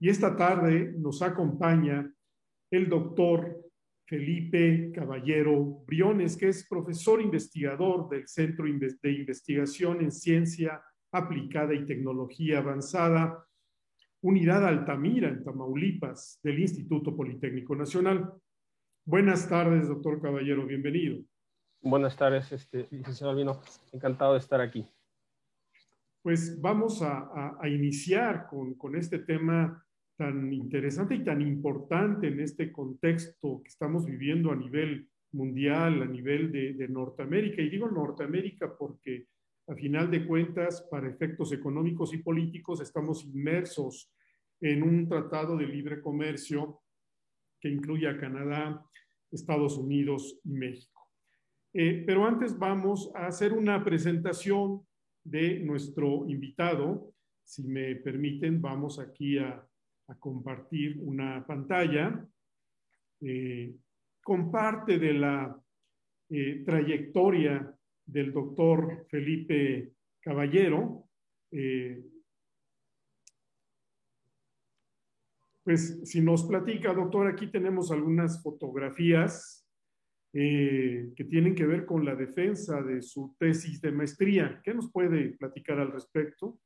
Y esta tarde nos acompaña el doctor Felipe Caballero Briones, que es profesor investigador del Centro de Investigación en Ciencia Aplicada y Tecnología Avanzada, Unidad Altamira, en Tamaulipas, del Instituto Politécnico Nacional. Buenas tardes, doctor Caballero, bienvenido. Buenas tardes, licenciado Albino, encantado de estar aquí. Pues vamos a iniciar con este tema tan interesante y tan importante en este contexto que estamos viviendo a nivel mundial, a nivel de Norteamérica. Y digo Norteamérica porque, a final de cuentas, para efectos económicos y políticos, estamos inmersos en un tratado de libre comercio que incluye a Canadá, Estados Unidos y México. Pero antes vamos a hacer una presentación de nuestro invitado. Si me permiten, vamos aquí a compartir una pantalla con parte de la trayectoria del doctor Felipe Caballero. Pues si nos platica, doctor, aquí tenemos algunas fotografías que tienen que ver con la defensa de su tesis de maestría. ¿Qué nos puede platicar al respecto?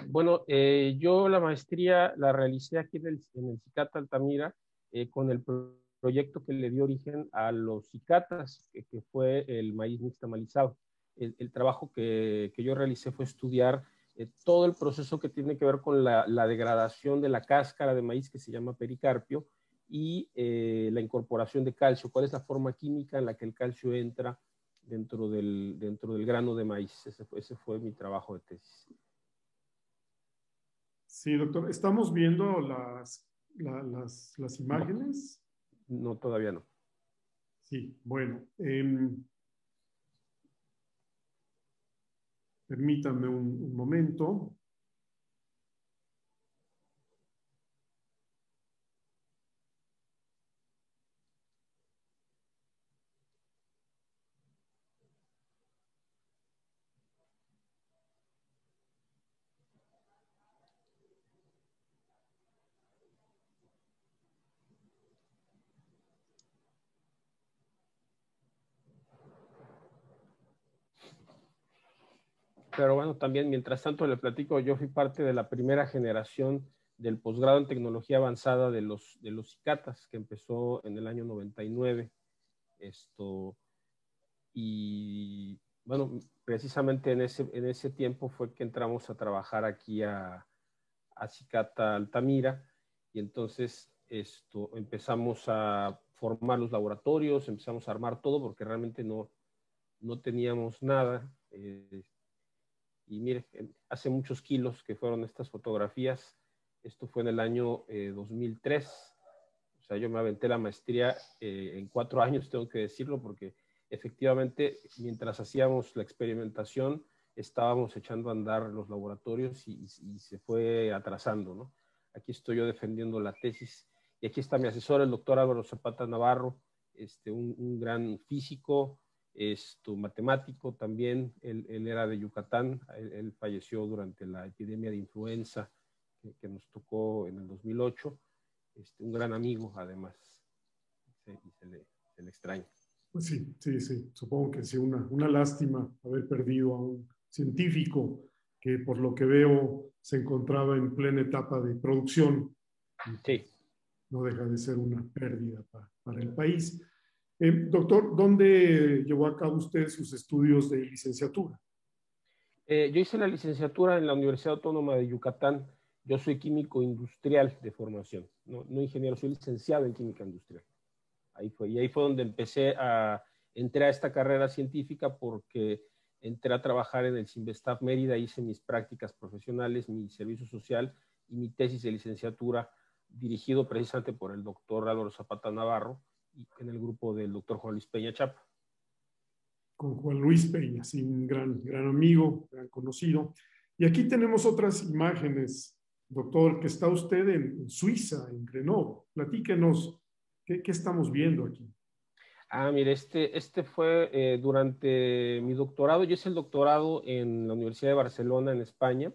Bueno, yo la maestría la realicé aquí en el CICATA Altamira con el proyecto que le dio origen a los cicatas, que fue el maíz nixtamalizado. El trabajo que yo realicé fue estudiar todo el proceso que tiene que ver con la degradación de la cáscara de maíz, que se llama pericarpio, y la incorporación de calcio. ¿Cuál es la forma química en la que el calcio entra dentro del grano de maíz? Ese fue mi trabajo de tesis. Sí, doctor. ¿Estamos viendo las imágenes? No, todavía no. Sí, bueno. Permítame un momento. Pero bueno, también, mientras tanto, le platico, yo fui parte de la primera generación del posgrado en tecnología avanzada de los cicatas, que empezó en el año 99. Y bueno, precisamente en ese tiempo fue que entramos a trabajar aquí a CICATA Altamira, y entonces empezamos a formar los laboratorios, empezamos a armar todo, porque realmente no teníamos nada. Y mire, hace muchos kilos que fueron estas fotografías. Esto fue en el año 2003. O sea, yo me aventé la maestría en 4 años, tengo que decirlo, porque efectivamente, mientras hacíamos la experimentación, estábamos echando a andar los laboratorios y se fue atrasando, ¿no? Aquí estoy yo defendiendo la tesis, y aquí está mi asesor, el doctor Álvaro Zapata Navarro, un gran físico, matemático también. Él era de Yucatán. Él falleció durante la epidemia de influenza que nos tocó en el 2008. Un gran amigo, además, y se le extraña. Pues sí, supongo que sí, una lástima haber perdido a un científico que, por lo que veo, se encontraba en plena etapa de producción. Sí. No deja de ser una pérdida para el país. Doctor, ¿dónde llevó a cabo usted sus estudios de licenciatura? Yo hice la licenciatura en la Universidad Autónoma de Yucatán. Yo soy químico industrial de formación, no ingeniero, soy licenciado en química industrial. Ahí fue donde entré a esta carrera científica, porque entré a trabajar en el Cinvestav Mérida, hice mis prácticas profesionales, mi servicio social y mi tesis de licenciatura, dirigido precisamente por el doctor Álvaro Zapata Navarro, y en el grupo del doctor Juan Luis Peña Chapa. Con Juan Luis Peña, sí, un gran amigo, gran conocido. Y aquí tenemos otras imágenes, doctor, que está usted en Suiza, en Grenoble. Platíquenos, ¿qué estamos viendo aquí? Mire, este fue durante mi doctorado. Yo hice el doctorado en la Universidad de Barcelona, en España.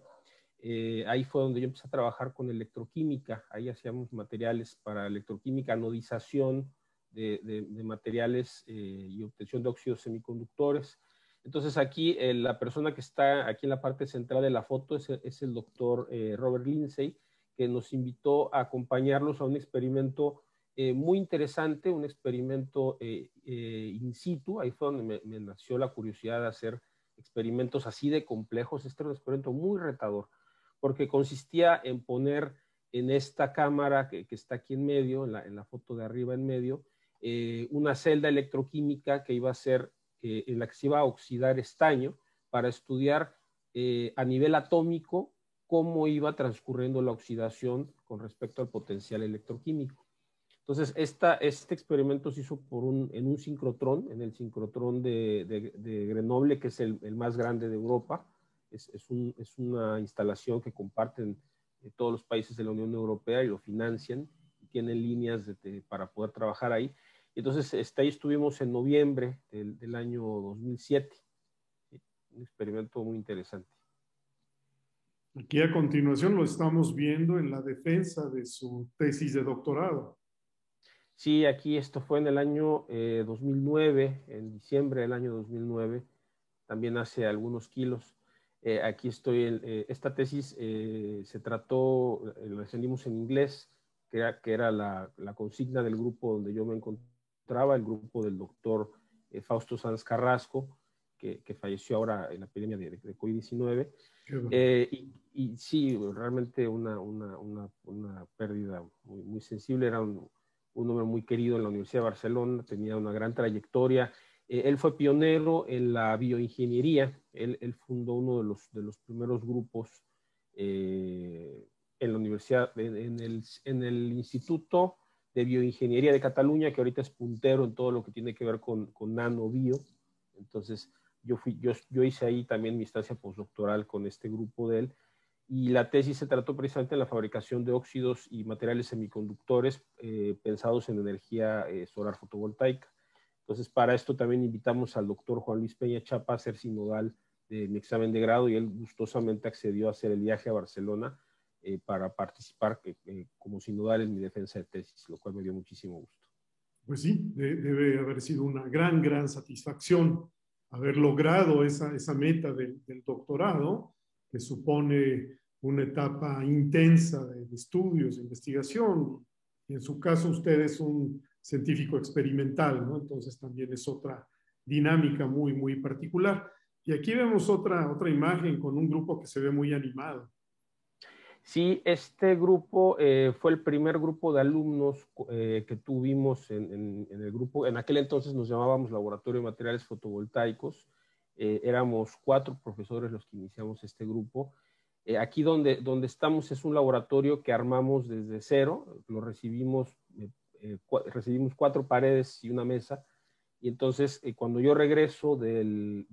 ahí fue donde yo empecé a trabajar con electroquímica. Ahí hacíamos materiales para electroquímica, anodización de materiales y obtención de óxidos semiconductores. Entonces aquí la persona que está aquí en la parte central de la foto es el doctor Robert Lindsay, que nos invitó a acompañarlos a un experimento muy interesante, un experimento in situ. Ahí fue donde me nació la curiosidad de hacer experimentos así de complejos. Este era un experimento muy retador, porque consistía en poner en esta cámara que está aquí en medio, en la foto de arriba en medio, una celda electroquímica que iba a ser, en la que se iba a oxidar estaño para estudiar a nivel atómico cómo iba transcurriendo la oxidación con respecto al potencial electroquímico. Entonces, este experimento se hizo en un sincrotrón, en el sincrotrón de Grenoble, que es el más grande de Europa. Es una instalación que comparten todos los países de la Unión Europea y lo financian, y tienen líneas para poder trabajar ahí. Entonces, ahí estuvimos en noviembre del año 2007. Un experimento muy interesante. Aquí a continuación lo estamos viendo en la defensa de su tesis de doctorado. Sí, aquí esto fue en el año 2009, en diciembre del año 2009, también hace algunos kilos. Aquí estoy, esta tesis se trató, la defendimos en inglés, que era la consigna del grupo donde yo me encontraba, el grupo del doctor Fausto Sanz Carrasco, que falleció ahora en la epidemia de COVID-19. Y sí, realmente una pérdida muy, muy sensible. Era un hombre muy querido en la Universidad de Barcelona, tenía una gran trayectoria. Él fue pionero en la bioingeniería. Él fundó uno de los primeros grupos en la universidad, en el Instituto de Bioingeniería de Cataluña, que ahorita es puntero en todo lo que tiene que ver con nanobio. Entonces, yo hice ahí también mi estancia postdoctoral con este grupo de él, y la tesis se trató precisamente de la fabricación de óxidos y materiales semiconductores pensados en energía solar fotovoltaica. Entonces, para esto también invitamos al doctor Juan Luis Peña Chapa a ser sinodal de mi examen de grado, y él gustosamente accedió a hacer el viaje a Barcelona para participar como sinodal en mi defensa de tesis, lo cual me dio muchísimo gusto. Pues sí, debe haber sido una gran satisfacción haber logrado esa meta del doctorado, que supone una etapa intensa de estudios, de investigación. Y en su caso, usted es un científico experimental, ¿no? Entonces también es otra dinámica muy particular. Y aquí vemos otra imagen con un grupo que se ve muy animado. Sí, este grupo fue el primer grupo de alumnos que tuvimos en el grupo. En aquel entonces nos llamábamos Laboratorio de Materiales Fotovoltaicos. Éramos 4 profesores los que iniciamos este grupo. Aquí donde estamos es un laboratorio que armamos desde cero. Lo recibimos 4 paredes y una mesa. Y entonces, cuando yo regreso del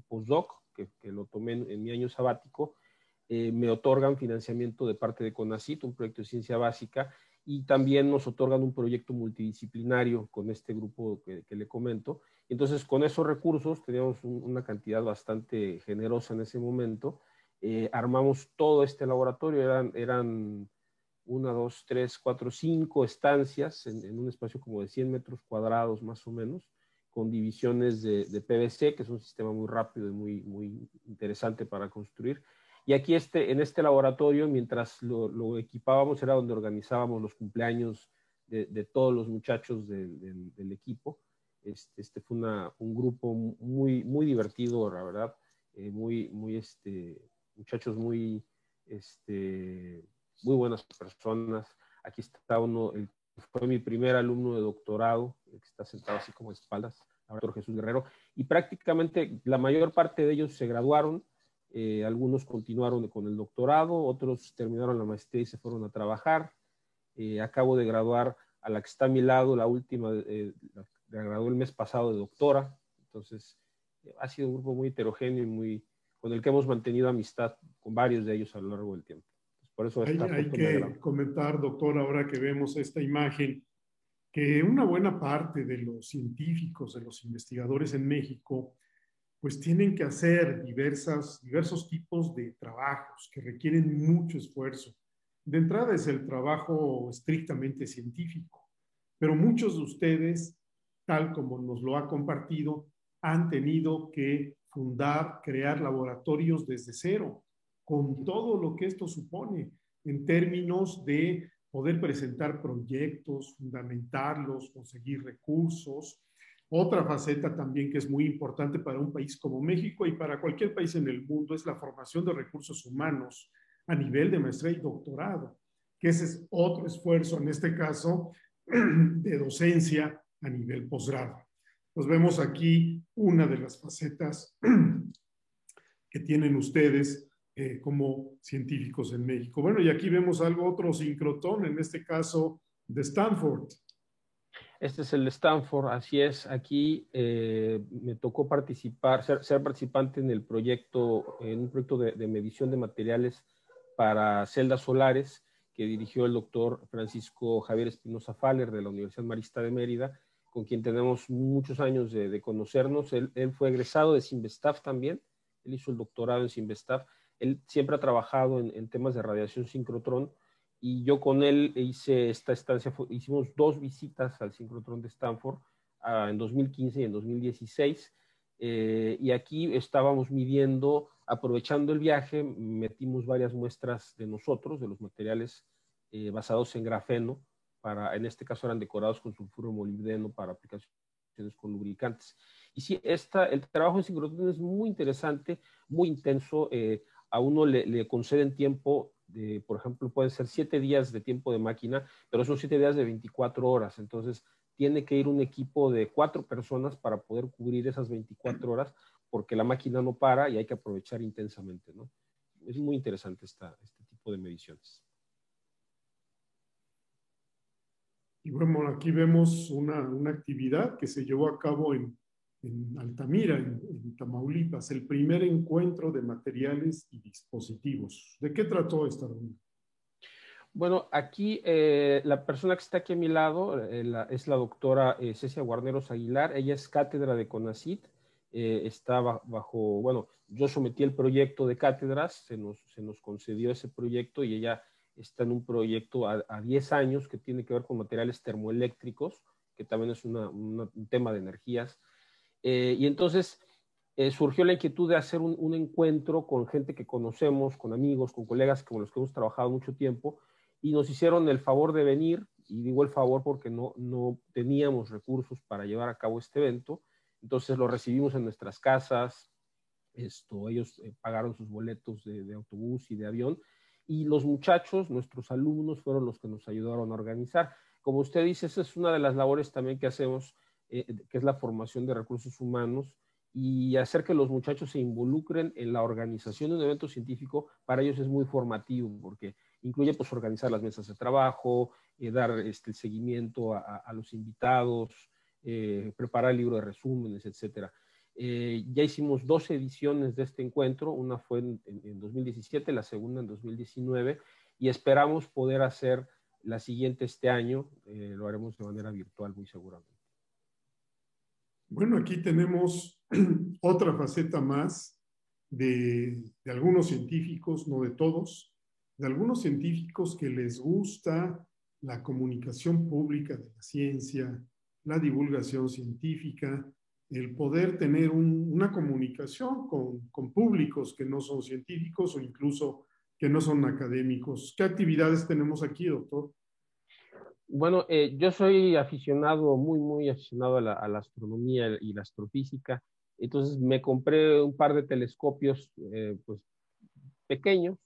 postdoc, que lo tomé en mi año sabático, me otorgan financiamiento de parte de CONACYT, un proyecto de ciencia básica, y también nos otorgan un proyecto multidisciplinario con este grupo que le comento. Entonces, con esos recursos, teníamos una cantidad bastante generosa en ese momento, armamos todo este laboratorio. Eran 1, 2, 3, 4, 5 estancias en un espacio como de 100 metros cuadrados más o menos, con divisiones de PVC, que es un sistema muy rápido y muy interesante para construir. Y aquí en este laboratorio, mientras lo equipábamos, era donde organizábamos los cumpleaños de todos los muchachos del equipo. Este fue un grupo muy divertido, la verdad. Muchachos muy buenas personas. Aquí está fue mi primer alumno de doctorado, que está sentado así como de espaldas, el doctor Jesús Guerrero. Y prácticamente la mayor parte de ellos se graduaron. Algunos continuaron con el doctorado, otros terminaron la maestría y se fueron a trabajar. Acabo de graduar a la que está a mi lado, la última, la gradué el mes pasado de doctora. Entonces, ha sido un grupo muy heterogéneo y con el que hemos mantenido amistad con varios de ellos a lo largo del tiempo. Entonces, por eso esta Hay foto me que agrada. comentar, doctor, ahora que vemos esta imagen, que una buena parte de los científicos, de los investigadores en México, pues tienen que hacer diversos tipos de trabajos que requieren mucho esfuerzo. De entrada es el trabajo estrictamente científico, pero muchos de ustedes, tal como nos lo ha compartido, han tenido que fundar, crear laboratorios desde cero, con todo lo que esto supone en términos de poder presentar proyectos, fundamentarlos, conseguir recursos. Otra faceta también que es muy importante para un país como México y para cualquier país en el mundo es la formación de recursos humanos a nivel de maestría y doctorado, que ese es otro esfuerzo, en este caso, de docencia a nivel posgrado. Nos vemos aquí una de las facetas que tienen ustedes como científicos en México. Bueno, y aquí vemos algo, otro sincrotón, en este caso de Stanford. Este es el Stanford, así es. Aquí me tocó participar, ser participante en el proyecto, en un proyecto de medición de materiales para celdas solares que dirigió el doctor Francisco Javier Espinosa Faller de la Universidad Marista de Mérida, con quien tenemos muchos años de conocernos. Él fue egresado de Sinvestaf también, él hizo el doctorado en Sinvestaf. Él siempre ha trabajado en temas de radiación sincrotrón, y yo con él hice esta estancia, hicimos 2 visitas al sincrotrón de Stanford en 2015 y en 2016, y aquí estábamos midiendo, aprovechando el viaje, metimos varias muestras de nosotros, de los materiales basados en grafeno, en este caso eran decorados con sulfuro molibdeno para aplicaciones con lubricantes. Y sí, el trabajo en sincrotrón es muy interesante, muy intenso. A uno le conceden tiempo por ejemplo, pueden ser 7 días de tiempo de máquina, pero son 7 días de 24 horas. Entonces, tiene que ir un equipo de 4 personas para poder cubrir esas 24 horas, porque la máquina no para y hay que aprovechar intensamente, ¿no? Es muy interesante este tipo de mediciones. Y bueno, aquí vemos una actividad que se llevó a cabo en Altamira, en Tamaulipas, el primer encuentro de materiales y dispositivos. ¿De qué trató esta reunión? Bueno, aquí la persona que está aquí a mi lado es la doctora Cecia Guarneros Aguilar. Ella es cátedra de CONACYT. Está bajo, bueno, yo sometí el proyecto de cátedras, se nos concedió ese proyecto y ella está en un proyecto a 10 años que tiene que ver con materiales termoeléctricos, que también es un tema de energías. Y entonces surgió la inquietud de hacer un encuentro con gente que conocemos, con amigos, con colegas con los que hemos trabajado mucho tiempo, y nos hicieron el favor de venir, y digo el favor porque no teníamos recursos para llevar a cabo este evento. Entonces lo recibimos en nuestras casas, ellos pagaron sus boletos de autobús y de avión, y los muchachos, nuestros alumnos, fueron los que nos ayudaron a organizar. Como usted dice, esa es una de las labores también que hacemos, que es la formación de recursos humanos, y hacer que los muchachos se involucren en la organización de un evento científico. Para ellos es muy formativo, porque incluye pues organizar las mesas de trabajo, dar el seguimiento a los invitados, preparar el libro de resúmenes, etcétera. Ya hicimos 2 ediciones de este encuentro, una fue en 2017, la segunda en 2019, y esperamos poder hacer la siguiente este año. Lo haremos de manera virtual muy seguramente. Bueno, aquí tenemos otra faceta más de algunos científicos, no de todos, de algunos científicos que les gusta la comunicación pública de la ciencia, la divulgación científica, el poder tener una comunicación con públicos que no son científicos o incluso que no son académicos. ¿Qué actividades tenemos aquí, doctor? Bueno, yo soy aficionado, muy aficionado a la astronomía y la astrofísica. Entonces me compré un par de telescopios pues pequeños,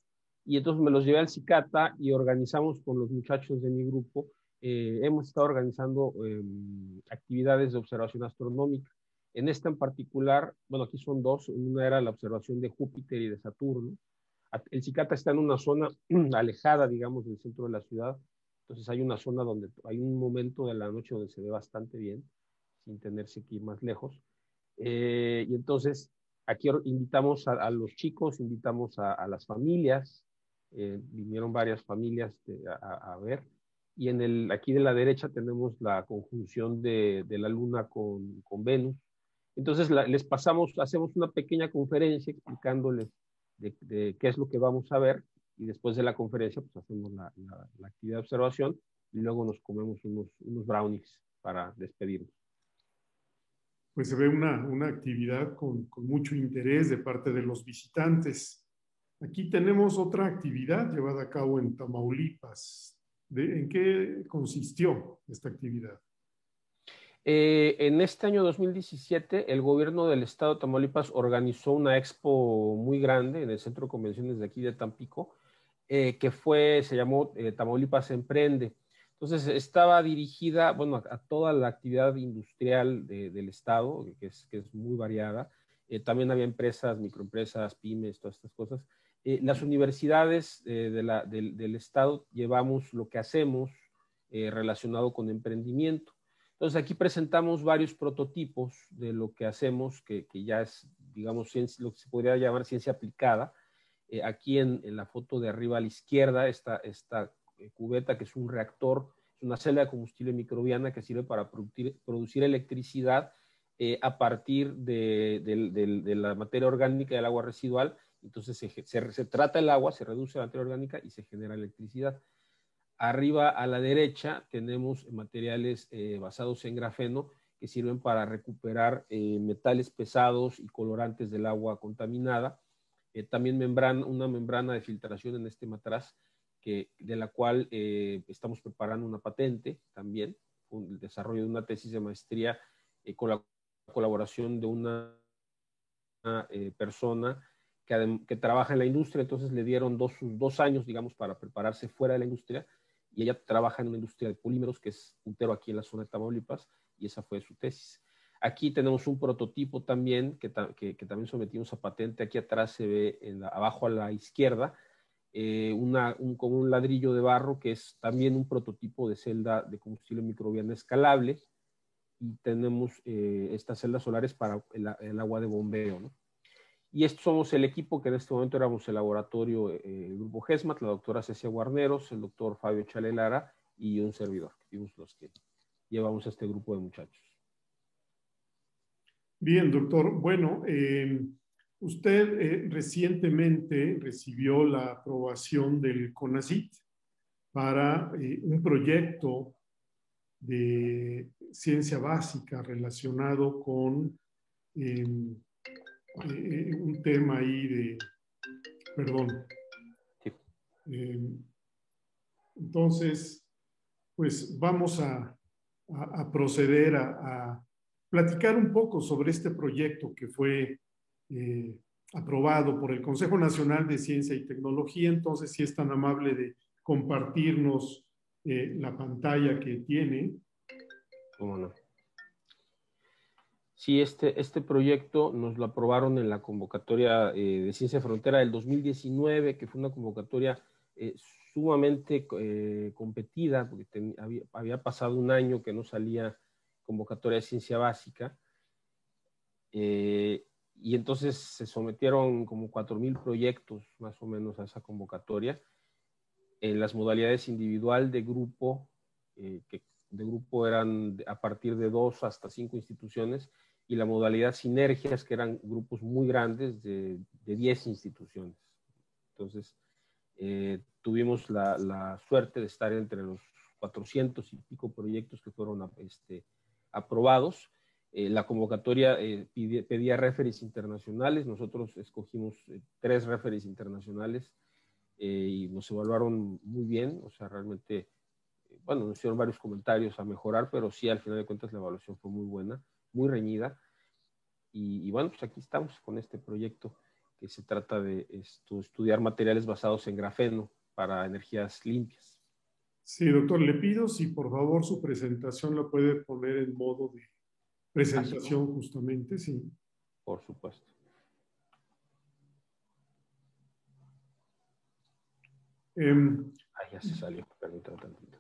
y entonces me los llevé al Cicata y organizamos con los muchachos de mi grupo. Hemos estado organizando actividades de observación astronómica. En esta en particular, bueno, aquí son 2. Una era la observación de Júpiter y de Saturno. El Cicata está en una zona alejada, digamos, del centro de la ciudad. Entonces hay una zona donde hay un momento de la noche donde se ve bastante bien, sin tenerse que ir más lejos. Y entonces aquí invitamos a los chicos, invitamos a las familias, vinieron varias familias a ver. Y aquí de la derecha tenemos la conjunción de la Luna con Venus. Entonces les pasamos, hacemos una pequeña conferencia explicándoles de qué es lo que vamos a ver, y después de la conferencia pues hacemos la actividad de observación y luego nos comemos unos brownies para despedirnos. Pues se ve una actividad con mucho interés de parte de los visitantes. Aquí tenemos otra actividad llevada a cabo en Tamaulipas. ¿En qué consistió esta actividad? En este año 2017, el gobierno del estado de Tamaulipas organizó una expo muy grande en el Centro de Convenciones de aquí de Tampico, que se llamó Tamaulipas Emprende. Entonces, estaba dirigida, bueno, a toda la actividad industrial del estado, que es muy variada. También había empresas, microempresas, pymes, todas estas cosas. Las universidades del estado llevamos lo que hacemos relacionado con emprendimiento. Entonces, aquí presentamos varios prototipos de lo que hacemos, que ya es, digamos, lo que se podría llamar ciencia aplicada. Aquí en la foto de arriba a la izquierda, esta cubeta, que es un reactor, es una celda de combustible microbiana que sirve para producir electricidad a partir de la materia orgánica del agua residual. Entonces, se trata el agua, se reduce la materia orgánica y se genera electricidad. Arriba a la derecha tenemos materiales basados en grafeno que sirven para recuperar metales pesados y colorantes del agua contaminada. También una membrana de filtración en este matraz, de la cual estamos preparando una patente también, el desarrollo de una tesis de maestría con la colaboración de una persona que trabaja en la industria. Entonces le dieron dos años, digamos, para prepararse fuera de la industria, y ella trabaja en una industria de polímeros que es puntero aquí en la zona de Tamaulipas, y esa fue su tesis. Aquí tenemos un prototipo también que también sometimos a patente. Aquí atrás se ve abajo a la izquierda como un ladrillo de barro, que es también un prototipo de celda de combustible microbiana escalable, y tenemos estas celdas solares para el agua de bombeo, ¿no? Y estos somos el equipo que en este momento éramos el laboratorio, el grupo GESMAT, la doctora Cecia Guarneros, el doctor Fabio Chalelara y un servidor, que fuimos los que llevamos a este grupo de muchachos. Bien, doctor. Bueno, usted recientemente recibió la aprobación del CONACYT para un proyecto de ciencia básica relacionado con un tema ahí perdón. Sí. Entonces, pues vamos a proceder a platicar un poco sobre este proyecto que fue aprobado por el Consejo Nacional de Ciencia y Tecnología. Entonces, si es tan amable de compartirnos la pantalla que tiene. ¿Cómo no? Sí, este proyecto nos lo aprobaron en la convocatoria de Ciencia Frontera del 2019, que fue una convocatoria sumamente competida, porque había pasado un año que no salía convocatoria de ciencia básica, y entonces se sometieron como 4,000 proyectos más o menos a esa convocatoria, en las modalidades individual, de grupo, que de grupo eran a partir de 2 hasta 5 instituciones, y la modalidad sinergias, que eran grupos muy grandes de 10 instituciones. Entonces, tuvimos la suerte de estar entre los 400 y pico proyectos que fueron aprobados. La convocatoria pedía referees internacionales. Nosotros escogimos 3 referees internacionales y nos evaluaron muy bien. O sea, realmente, bueno, nos hicieron varios comentarios a mejorar, pero sí, al final de cuentas, la evaluación fue muy buena, muy reñida. Y bueno, pues aquí estamos con este proyecto, que se trata de estudiar materiales basados en grafeno para energías limpias. Sí, doctor, le pido si por favor su presentación la puede poner en modo de presentación, justamente, sí. Por supuesto. Ya se salió, permítame tantito.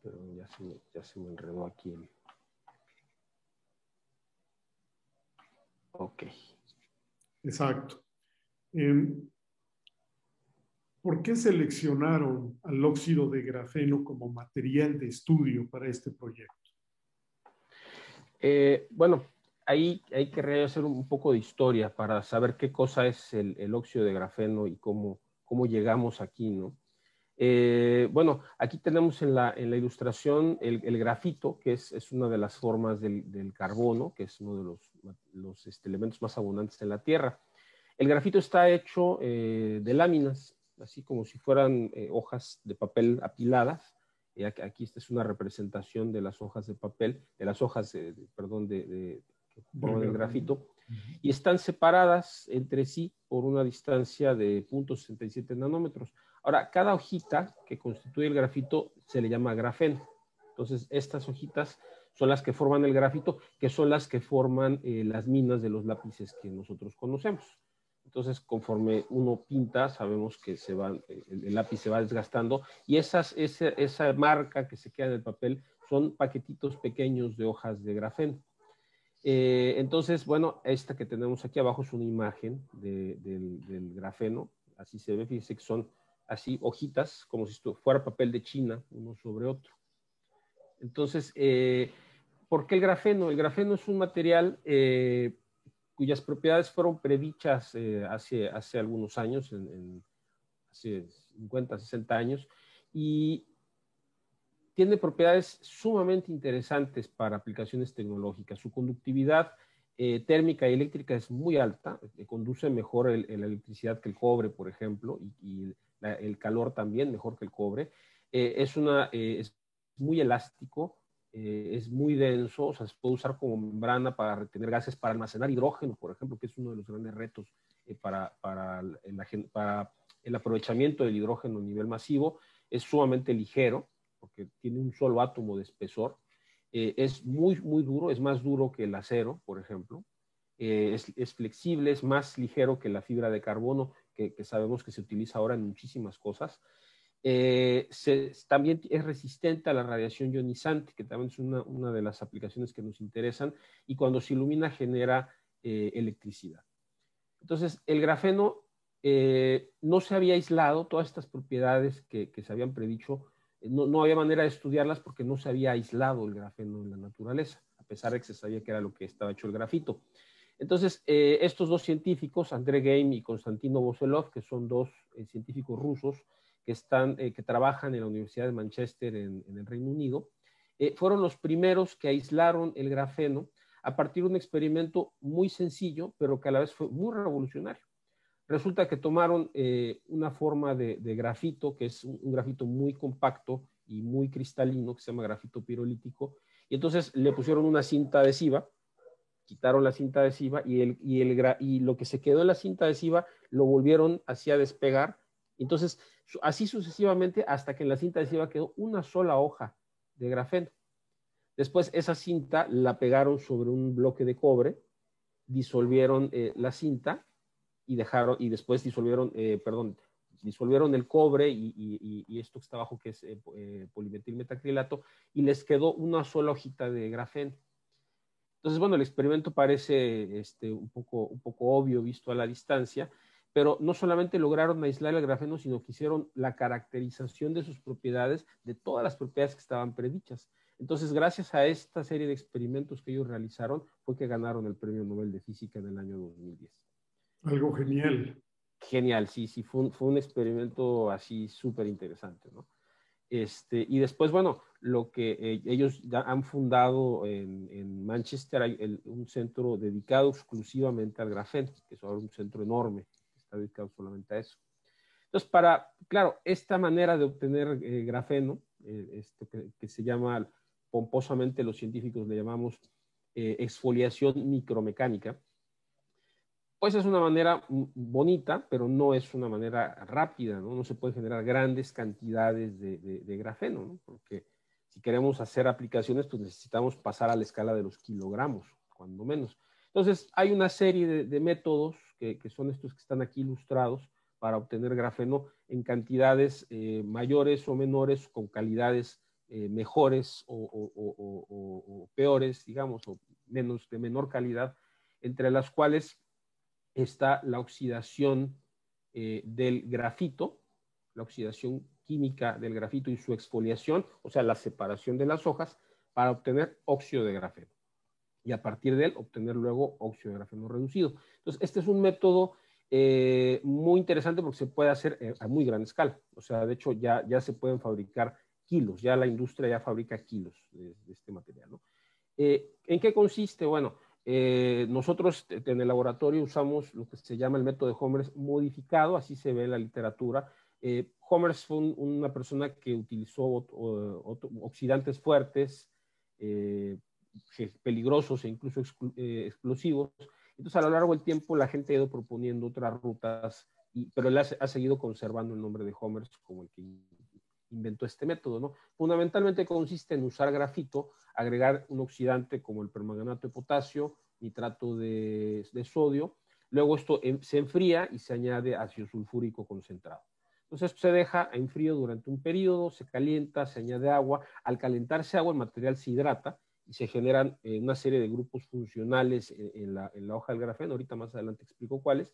Pero ya se me enredó aquí. Ok. Exacto. ¿Por qué seleccionaron al óxido de grafeno como material de estudio para este proyecto? Bueno, ahí hay que hacer un poco de historia para saber qué cosa es el óxido de grafeno y cómo llegamos aquí, ¿no? Bueno, aquí tenemos en la ilustración el grafito, que es una de las formas del carbono, que es uno de los elementos más abundantes en la Tierra. El grafito está hecho de láminas, así como si fueran hojas de papel apiladas. Aquí esta es una representación de las hojas de papel, de las hojas, perdón, que forman el grafito, y están separadas entre sí por una distancia de 0.67 nanómetros. Ahora, cada hojita que constituye el grafito se le llama grafeno. Entonces, estas hojitas son las que forman el grafito, que son las que forman las minas de los lápices que nosotros conocemos. Entonces, conforme uno pinta, sabemos que el lápiz se va desgastando y esa marca que se queda en el papel son paquetitos pequeños de hojas de grafeno. Entonces, bueno, esta que tenemos aquí abajo es una imagen del grafeno. Así se ve, fíjense que son así hojitas, como si fuera papel de China, uno sobre otro. Entonces, ¿por qué el grafeno? El grafeno es un material cuyas propiedades fueron predichas hace algunos años, hace 50, 60 años, y tiene propiedades sumamente interesantes para aplicaciones tecnológicas. Su conductividad térmica y eléctrica es muy alta, conduce mejor la electricidad que el cobre, por ejemplo, y el calor también mejor que el cobre. Es muy elástico, es muy denso, o sea, se puede usar como membrana para retener gases, para almacenar hidrógeno, por ejemplo, que es uno de los grandes retos para el aprovechamiento del hidrógeno a nivel masivo. Es sumamente ligero, porque tiene un solo átomo de espesor. Es muy, muy duro, es más duro que el acero, por ejemplo. Es flexible, es más ligero que la fibra de carbono, que sabemos que se utiliza ahora en muchísimas cosas. También es resistente a la radiación ionizante, que también es una de las aplicaciones que nos interesan, y cuando se ilumina genera electricidad. Entonces, el grafeno no se había aislado, todas estas propiedades que se habían predicho, no había manera de estudiarlas porque no se había aislado el grafeno en la naturaleza, a pesar de que se sabía que era lo que estaba hecho el grafito. Entonces, estos dos científicos, Andrei Geim y Konstantino Boselov, que son dos científicos rusos que trabajan en la Universidad de Manchester en el Reino Unido, fueron los primeros que aislaron el grafeno a partir de un experimento muy sencillo, pero que a la vez fue muy revolucionario. Resulta que tomaron una forma de grafito, que es un grafito muy compacto y muy cristalino, que se llama grafito pirolítico, y entonces le pusieron una cinta adhesiva, quitaron la cinta adhesiva y lo que se quedó en la cinta adhesiva lo volvieron así a despegar. Entonces, así sucesivamente hasta que en la cinta adhesiva quedó una sola hoja de grafeno. Después esa cinta la pegaron sobre un bloque de cobre, disolvieron la cinta y después disolvieron el cobre y esto que está abajo, que es polimetilmetacrilato, y les quedó una sola hojita de grafeno. Entonces, bueno, el experimento parece un poco obvio visto a la distancia, pero no solamente lograron aislar el grafeno, sino que hicieron la caracterización de sus propiedades, de todas las propiedades que estaban predichas. Entonces, gracias a esta serie de experimentos que ellos realizaron, fue que ganaron el Premio Nobel de Física en el año 2010. Algo genial. Genial, sí, fue un experimento así súper interesante, ¿no? Y después, bueno, lo que ellos han fundado en Manchester, hay un centro dedicado exclusivamente al grafeno, que es ahora un centro enorme, que está dedicado solamente a eso. Entonces, claro, esta manera de obtener grafeno, que se llama, pomposamente los científicos le llamamos exfoliación micromecánica, pues es una manera bonita, pero no es una manera rápida, ¿no? No se puede generar grandes cantidades de grafeno, ¿no? Porque si queremos hacer aplicaciones, pues necesitamos pasar a la escala de los kilogramos, cuando menos. Entonces, hay una serie de métodos que son estos que están aquí ilustrados para obtener grafeno en cantidades mayores o menores, con calidades mejores o peores, digamos, o de menor calidad, entre las cuales está la oxidación del grafito, la oxidación química del grafito y su exfoliación, o sea, la separación de las hojas, para obtener óxido de grafeno. Y a partir de él obtener luego óxido de grafeno reducido. Entonces, este es un método muy interesante porque se puede hacer a muy gran escala. O sea, de hecho, ya se pueden fabricar kilos, ya la industria ya fabrica kilos de este material, ¿no? ¿En qué consiste? Bueno, nosotros en el laboratorio usamos lo que se llama el método de Homers modificado, así se ve en la literatura. Homers fue una persona que utilizó oxidantes fuertes, peligrosos e incluso explosivos. Entonces, a lo largo del tiempo, la gente ha ido proponiendo otras rutas, pero él ha seguido conservando el nombre de Homers como el que inventó este método, ¿no? Fundamentalmente consiste en usar grafito, agregar un oxidante como el permanganato de potasio, nitrato de sodio, luego esto se enfría y se añade ácido sulfúrico concentrado. Entonces esto se deja en frío durante un periodo, se calienta, se añade agua, al calentarse agua el material se hidrata y se generan una serie de grupos funcionales en la hoja del grafeno, ahorita más adelante explico cuáles.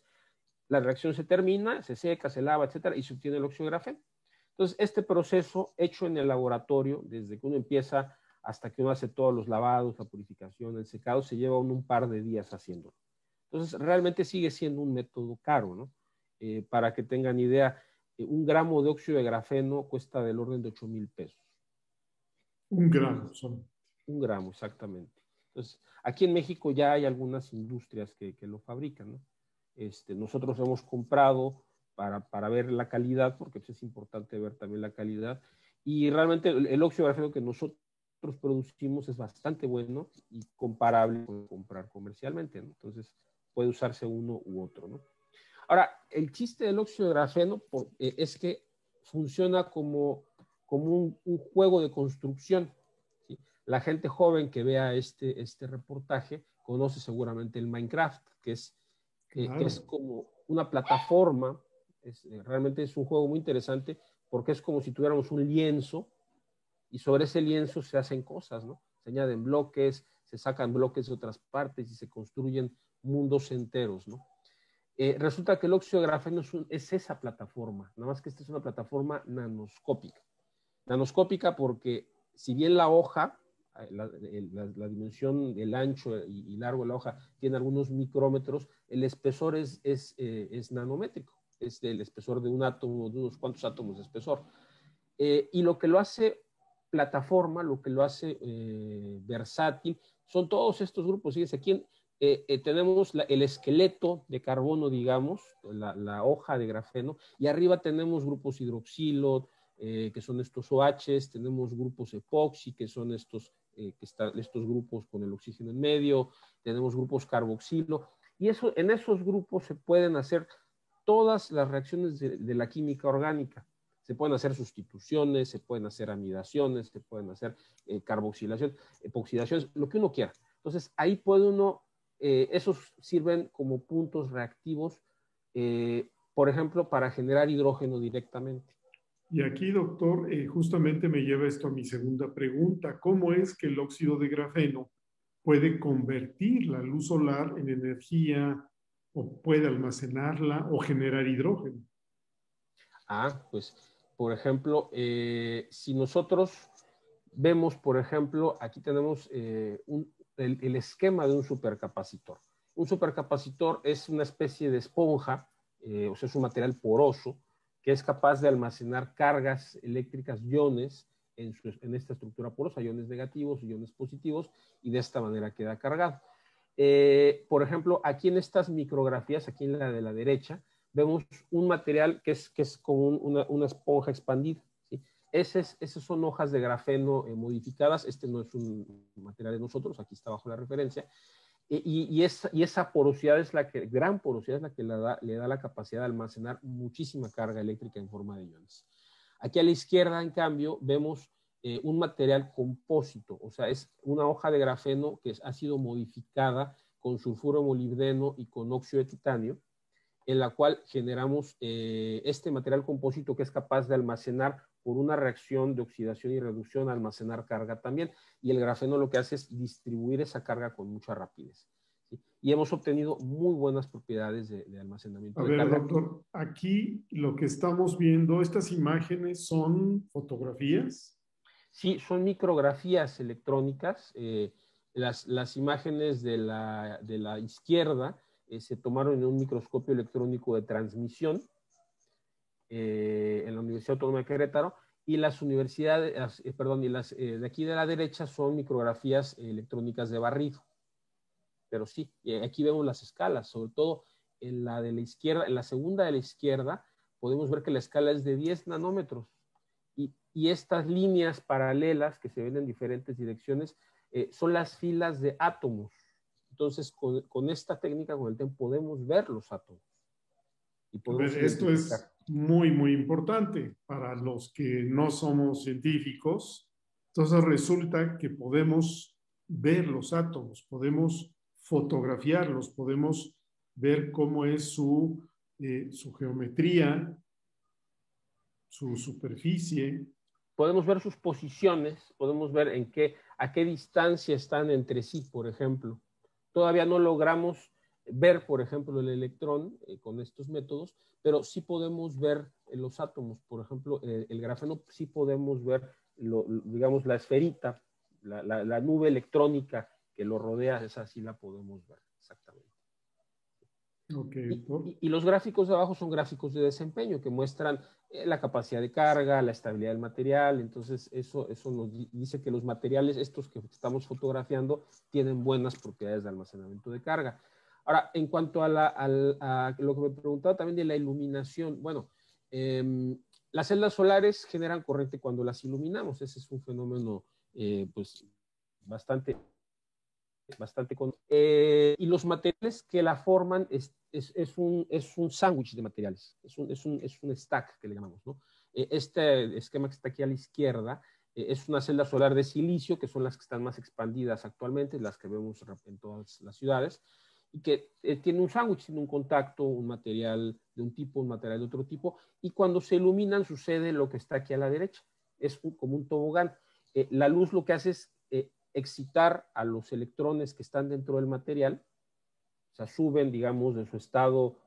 La reacción se termina, se seca, se lava, etcétera, y se obtiene el óxido de grafeno. Entonces, este proceso hecho en el laboratorio, desde que uno empieza hasta que uno hace todos los lavados, la purificación, el secado, se lleva un par de días haciéndolo. Entonces, realmente sigue siendo un método caro, ¿no? Para que tengan idea, un gramo de óxido de grafeno cuesta del orden de 8,000 pesos. Un gramo son. Un gramo, exactamente. Entonces, aquí en México ya hay algunas industrias que lo fabrican, ¿no? Nosotros hemos comprado para ver la calidad, porque pues, es importante ver también la calidad, y realmente el óxido de grafeno que nosotros producimos es bastante bueno y comparable con comprar comercialmente, ¿no? Entonces, puede usarse uno u otro, ¿no? Ahora, el chiste del óxido de grafeno es que funciona como un juego de construcción, ¿sí? La gente joven que vea este reportaje conoce seguramente el Minecraft, que es Claro. como una plataforma, realmente es un juego muy interesante porque es como si tuviéramos un lienzo y sobre ese lienzo se hacen cosas, ¿no? Se añaden bloques, se sacan bloques de otras partes y se construyen mundos enteros, ¿no? Resulta que el óxido de grafeno es esa plataforma, nada más que esta es una plataforma nanoscópica. Nanoscópica porque si bien la hoja, la dimensión, el ancho y largo de la hoja tiene algunos micrómetros, el espesor es nanométrico, es el espesor de un átomo, de unos cuantos átomos de espesor. Y lo que lo hace plataforma, lo que lo hace versátil, son todos estos grupos. Fíjense, aquí tenemos el esqueleto de carbono, digamos, la hoja de grafeno, y arriba tenemos grupos hidroxilo, que son estos OHs, tenemos grupos epoxi, que son estos grupos con el oxígeno en medio, tenemos grupos carboxilo, y en esos grupos se pueden hacer todas las reacciones de la química orgánica. Se pueden hacer sustituciones, se pueden hacer amidaciones, se pueden hacer carboxilación, epoxidaciones, lo que uno quiera. Entonces, ahí puede uno, esos sirven como puntos reactivos, por ejemplo, para generar hidrógeno directamente. Y aquí, doctor, justamente me lleva esto a mi segunda pregunta. ¿Cómo es que el óxido de grafeno puede convertir la luz solar en energía o puede almacenarla o generar hidrógeno? Pues, por ejemplo, si nosotros vemos, por ejemplo, aquí tenemos el esquema de un supercapacitor. Un supercapacitor es una especie de esponja, o sea, es un material poroso que es capaz de almacenar cargas eléctricas, iones, en esta estructura porosa, iones negativos, iones positivos, y de esta manera queda cargado. Por ejemplo, aquí en estas micrografías, aquí en la de la derecha, vemos un material que es como una esponja expandida, ¿sí? Esas son hojas de grafeno modificadas. Este no es un material de nosotros, aquí está bajo la referencia. Y esa porosidad es gran porosidad es la que le da la capacidad de almacenar muchísima carga eléctrica en forma de iones. Aquí a la izquierda, en cambio, vemos un material compósito, o sea, es una hoja de grafeno que ha sido modificada con sulfuro de molibdeno y con óxido de titanio, en la cual generamos este material compósito que es capaz de almacenar por una reacción de oxidación y reducción, almacenar carga también. Y el grafeno lo que hace es distribuir esa carga con mucha rapidez. ¿sí? Y hemos obtenido muy buenas propiedades de almacenamiento A de ver, carga. doctor, aquí lo que estamos viendo, estas imágenes son fotografías. Sí, son micrografías electrónicas. Las imágenes de la izquierda se tomaron en un microscopio electrónico de transmisión en la Universidad Autónoma de Querétaro, y las universidades, perdón, y las de aquí de la derecha son micrografías electrónicas de barrido. Pero sí, aquí vemos las escalas, sobre todo en la de la izquierda, en la segunda de la izquierda, podemos ver que la escala es de 10 nanómetros. Y estas líneas paralelas que se ven en diferentes direcciones son las filas de átomos. Entonces, con esta técnica, con el tiempo, podemos ver los átomos y A ver, podemos esto identificar. es muy, muy importante para los que no somos científicos. Entonces resulta que podemos ver los átomos, podemos fotografiarlos, podemos ver cómo es su geometría, su superficie. Podemos ver sus posiciones, podemos ver a qué distancia están entre sí, por ejemplo. Todavía no logramos ver, por ejemplo, el electrón con estos métodos, pero sí podemos ver los átomos. Por ejemplo, el grafeno sí podemos ver, digamos, la esferita, la nube electrónica que lo rodea, esa sí la podemos ver, exactamente. Okay. Y los gráficos de abajo son gráficos de desempeño que muestran la capacidad de carga, la estabilidad del material. Entonces, eso nos dice que los materiales, estos que estamos fotografiando, tienen buenas propiedades de almacenamiento de carga. Ahora, en cuanto a lo que me preguntaba también de la iluminación, bueno, las celdas solares generan corriente cuando las iluminamos. Ese es un fenómeno, pues, bastante y los materiales que la forman es un sándwich de materiales, es un stack que le llamamos, ¿no? Este esquema que está aquí a la izquierda es una celda solar de silicio, que son las que están más expandidas actualmente, las que vemos en todas las ciudades, y que tiene un sándwich, tiene un contacto, un material de un tipo, un material de otro tipo, y cuando se iluminan sucede lo que está aquí a la derecha, como un tobogán. La luz lo que hace es excitar a los electrones que están dentro del material, o sea, suben, digamos, de su estado,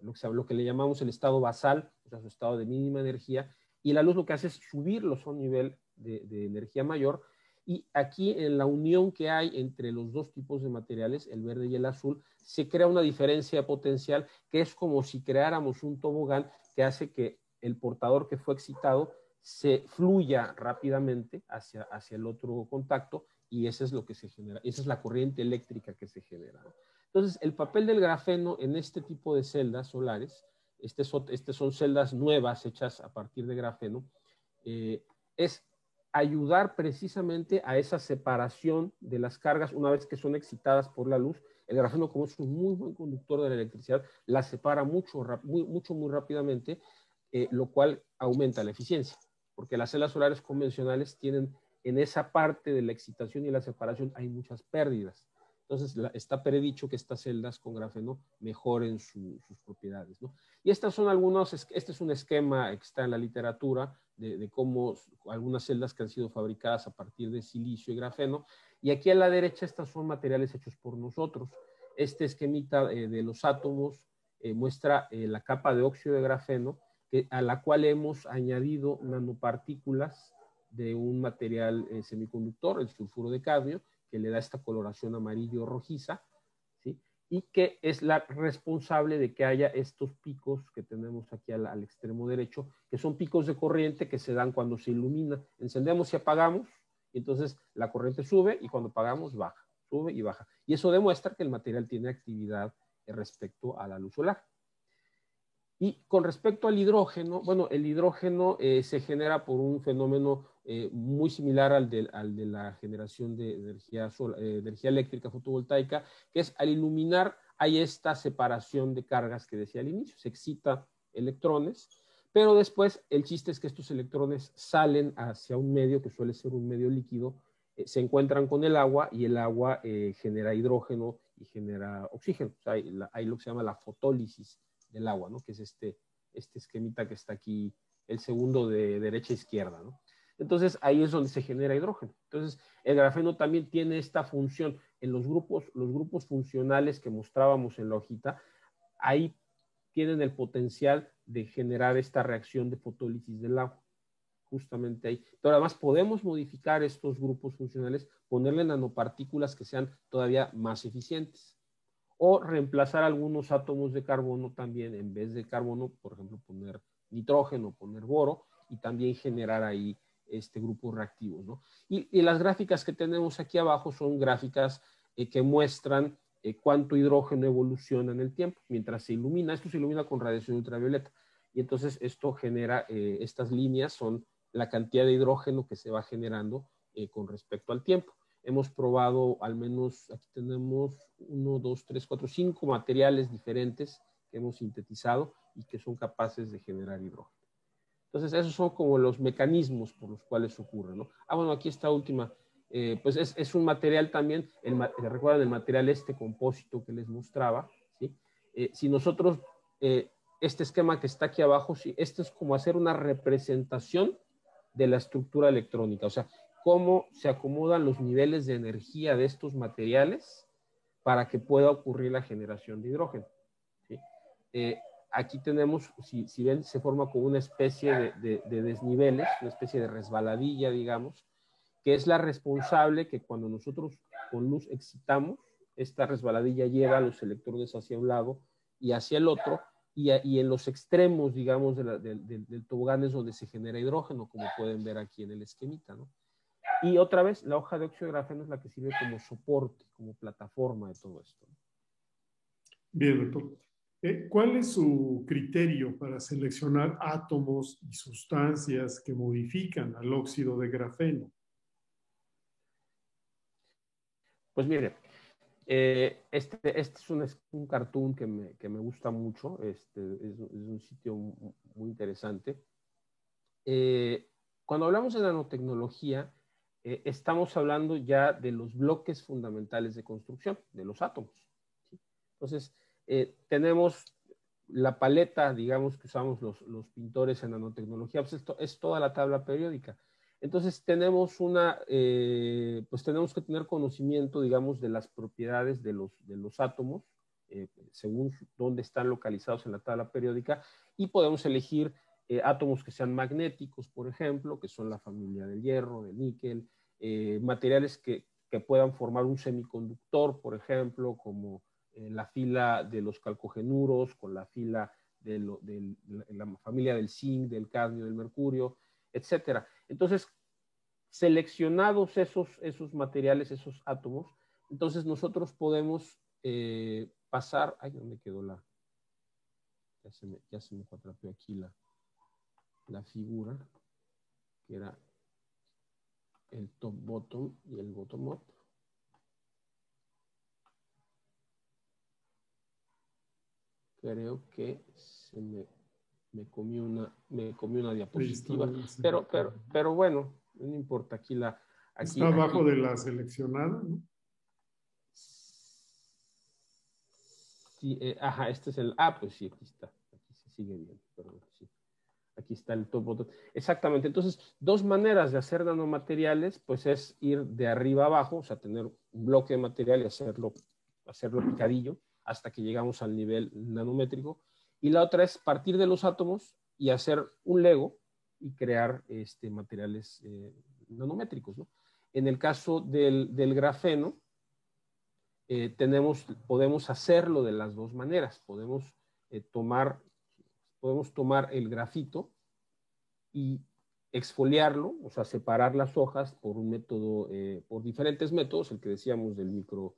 lo que le llamamos el estado basal, o sea, su estado de mínima energía, y la luz lo que hace es subirlos a un nivel de energía mayor, y aquí en la unión que hay entre los dos tipos de materiales, el verde y el azul, se crea una diferencia potencial que es como si creáramos un tobogán que hace que el portador que fue excitado se fluya rápidamente hacia el otro contacto, y eso es lo que se genera, esa es la corriente eléctrica que se genera. Entonces, el papel del grafeno en este tipo de celdas solares, estas son celdas nuevas hechas a partir de grafeno, es ayudar precisamente a esa separación de las cargas una vez que son excitadas por la luz. El grafeno, como es un muy buen conductor de la electricidad, la separa muy rápidamente, lo cual aumenta la eficiencia, porque las celdas solares convencionales tienen en esa parte de la excitación y la separación hay muchas pérdidas. Entonces, está predicho que estas celdas con grafeno mejoren sus propiedades, ¿no? Y estas son este es un esquema que está en la literatura de cómo algunas celdas que han sido fabricadas a partir de silicio y grafeno. Y aquí a la derecha, estas son materiales hechos por nosotros. Este esquemita de los átomos muestra la capa de óxido de grafeno, a la cual hemos añadido nanopartículas de un material semiconductor, el sulfuro de cadmio, que le da esta coloración amarillo rojiza, ¿sí? Y que es la responsable de que haya estos picos que tenemos aquí al extremo derecho, que son picos de corriente que se dan cuando se ilumina. Encendemos y apagamos, y entonces la corriente sube, y cuando apagamos baja, sube y baja. Y eso demuestra que el material tiene actividad respecto a la luz solar. Y con respecto al hidrógeno, bueno, el hidrógeno se genera por un fenómeno muy similar al de la generación de energía eléctrica fotovoltaica, que es al iluminar hay esta separación de cargas que decía al inicio, se excita electrones, pero después el chiste es que estos electrones salen hacia un medio que suele ser un medio líquido, se encuentran con el agua, y el agua genera hidrógeno y genera oxígeno. O sea, hay lo que se llama la fotólisis del agua, ¿no? Que es este esquemita que está aquí, el segundo de derecha a izquierda, ¿no? Entonces, ahí es donde se genera hidrógeno. Entonces, el grafeno también tiene esta función. en los grupos funcionales que mostrábamos en la hojita, ahí tienen el potencial de generar esta reacción de fotólisis del agua, justamente ahí. Pero además podemos modificar estos grupos funcionales, ponerle nanopartículas que sean todavía más eficientes, o reemplazar algunos átomos de carbono también, en vez de carbono, por ejemplo, poner nitrógeno, poner boro, y también generar ahí grupos reactivos, ¿no? Y las gráficas que tenemos aquí abajo son gráficas que muestran cuánto hidrógeno evoluciona en el tiempo mientras se ilumina. Esto se ilumina con radiación ultravioleta. Y entonces esto genera, estas líneas son la cantidad de hidrógeno que se va generando con respecto al tiempo. Hemos probado al menos, aquí tenemos 1, 2, 3, 4, 5 materiales diferentes que hemos sintetizado y que son capaces de generar hidrógeno. Entonces, esos son como los mecanismos por los cuales ocurre, ¿no? Bueno, aquí esta última, pues es un material también, recuerdan el material compósito que les mostraba, ¿sí? Si nosotros, este esquema que está aquí abajo, sí, este es como hacer una representación de la estructura electrónica, o sea, cómo se acomodan los niveles de energía de estos materiales para que pueda ocurrir la generación de hidrógeno, ¿sí? Aquí tenemos, si ven, se forma como una especie de desniveles, una especie de resbaladilla, digamos, que es la responsable que cuando nosotros con luz excitamos, esta resbaladilla lleva a los electrones hacia un lado y hacia el otro, y en los extremos, digamos, del tobogán es donde se genera hidrógeno, como pueden ver aquí en el esquemita, ¿no? Y otra vez, la hoja de óxido de grafeno es la que sirve como soporte, como plataforma de todo esto, ¿no? Bien, doctor. ¿Cuál es su criterio para seleccionar átomos y sustancias que modifican al óxido de grafeno? Pues mire, este es un cartoon que me gusta mucho, es un sitio muy interesante. Cuando hablamos de nanotecnología, estamos hablando ya de los bloques fundamentales de construcción, de los átomos, ¿sí? Entonces, tenemos la paleta, digamos, que usamos los pintores en nanotecnología, pues esto es toda la tabla periódica. Entonces, tenemos pues tenemos que tener conocimiento, digamos, de las propiedades de los átomos, según dónde están localizados en la tabla periódica, y podemos elegir átomos que sean magnéticos, por ejemplo, que son la familia del hierro, del níquel, materiales que puedan formar un semiconductor, por ejemplo, como la fila de los calcogenuros, con la fila de la familia del zinc, del cadmio, del mercurio, etcétera. Entonces, seleccionados esos materiales, esos átomos, entonces nosotros podemos pasar, ay, ¿dónde quedó ya se me cuatrapeó aquí la figura, que era el top bottom y el bottom up. Creo que me comí una diapositiva, pero bueno, no importa, está abajo de la seleccionada, ¿no? Sí, ajá, este es pues sí, aquí está, aquí se sigue bien, perdón, sí. Aquí está el top bottom. Exactamente. Entonces, dos maneras de hacer nanomateriales, pues es ir de arriba abajo, o sea, tener un bloque de material y hacerlo picadillo hasta que llegamos al nivel nanométrico. Y la otra es partir de los átomos y hacer un Lego y crear materiales nanométricos, ¿no? En el caso del grafeno, podemos hacerlo de las dos maneras. Podemos tomar el grafito y exfoliarlo, o sea, separar las hojas por un método, por diferentes métodos, el que decíamos del micro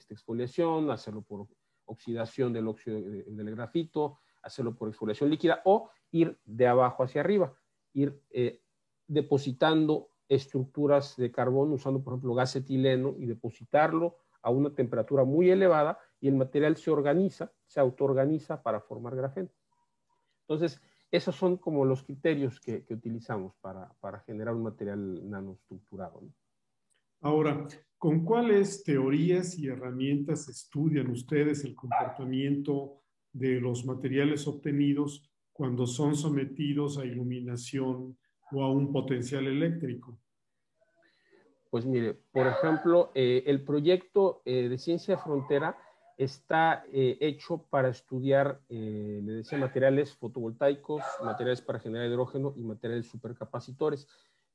exfoliación, hacerlo por oxidación del óxido del grafito, hacerlo por exfoliación líquida, o ir de abajo hacia arriba, ir depositando estructuras de carbono usando, por ejemplo, gas etileno y depositarlo a una temperatura muy elevada y el material se autoorganiza para formar grafeno. Entonces, esos son como los criterios que utilizamos para generar un material nanoestructurado, ¿no? Ahora, ¿con cuáles teorías y herramientas estudian ustedes el comportamiento de los materiales obtenidos cuando son sometidos a iluminación o a un potencial eléctrico? Pues mire, por ejemplo, el proyecto de Ciencia de Frontera está hecho para estudiar, le decía, materiales fotovoltaicos, materiales para generar hidrógeno y materiales supercapacitores.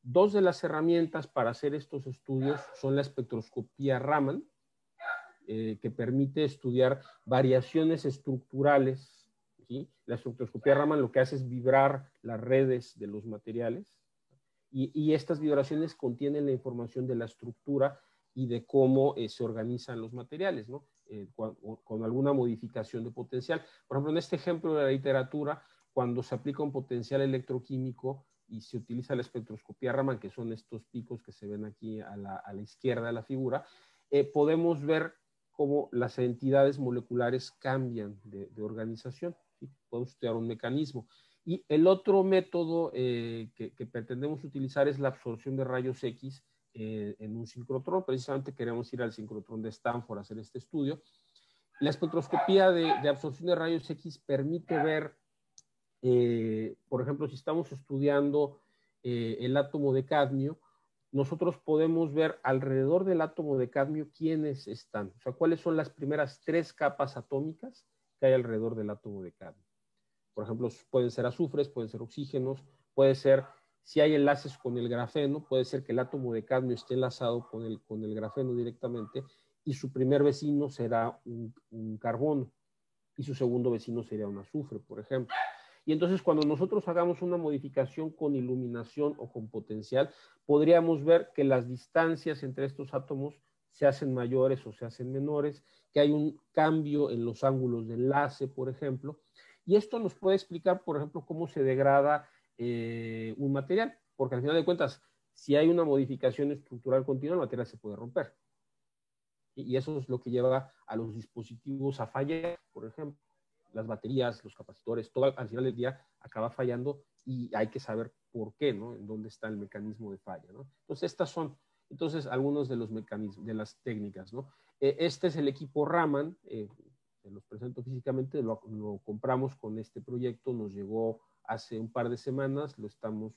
Dos de las herramientas para hacer estos estudios son la espectroscopía Raman, que permite estudiar variaciones estructurales, ¿sí? La espectroscopía Raman lo que hace es vibrar las redes de los materiales y estas vibraciones contienen la información de la estructura y de cómo se organizan los materiales, ¿no? Con alguna modificación de potencial. Por ejemplo, en este ejemplo de la literatura, cuando se aplica un potencial electroquímico y se utiliza la espectroscopía Raman, que son estos picos que se ven aquí a la izquierda de la figura, podemos ver cómo las entidades moleculares cambian de organización, ¿sí? Podemos estudiar un mecanismo. Y el otro método que pretendemos utilizar es la absorción de rayos X en un sincrotrón. Precisamente queremos ir al sincrotrón de Stanford a hacer este estudio. La espectroscopía de absorción de rayos X permite ver, por ejemplo, si estamos estudiando el átomo de cadmio, nosotros podemos ver alrededor del átomo de cadmio quiénes están, o sea, cuáles son las primeras 3 capas atómicas que hay alrededor del átomo de cadmio. Por ejemplo, pueden ser azufres, pueden ser oxígenos, puede ser, si hay enlaces con el grafeno, puede ser que el átomo de cadmio esté enlazado con el grafeno directamente y su primer vecino será un carbono y su segundo vecino sería un azufre, por ejemplo. Y entonces cuando nosotros hagamos una modificación con iluminación o con potencial, podríamos ver que las distancias entre estos átomos se hacen mayores o se hacen menores, que hay un cambio en los ángulos de enlace, por ejemplo, y esto nos puede explicar, por ejemplo, cómo se degrada un material, porque al final de cuentas, si hay una modificación estructural continua, el material se puede romper. Y eso es lo que lleva a los dispositivos a fallar, por ejemplo. Las baterías, los capacitores, todo al final del día acaba fallando y hay que saber por qué, ¿no? En dónde está el mecanismo de falla, ¿no? Entonces, estas son, entonces, algunos de los mecanismos, de las técnicas, ¿no? Este es el equipo Raman, se los presento físicamente, lo compramos con este proyecto, nos llegó hace un par de semanas, lo estamos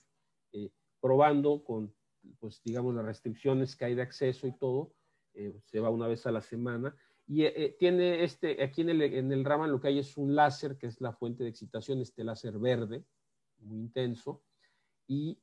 probando con, pues, digamos, las restricciones que hay de acceso y todo, se va una vez a la semana, y tiene aquí en el Raman lo que hay es un láser, que es la fuente de excitación, este láser verde, muy intenso, y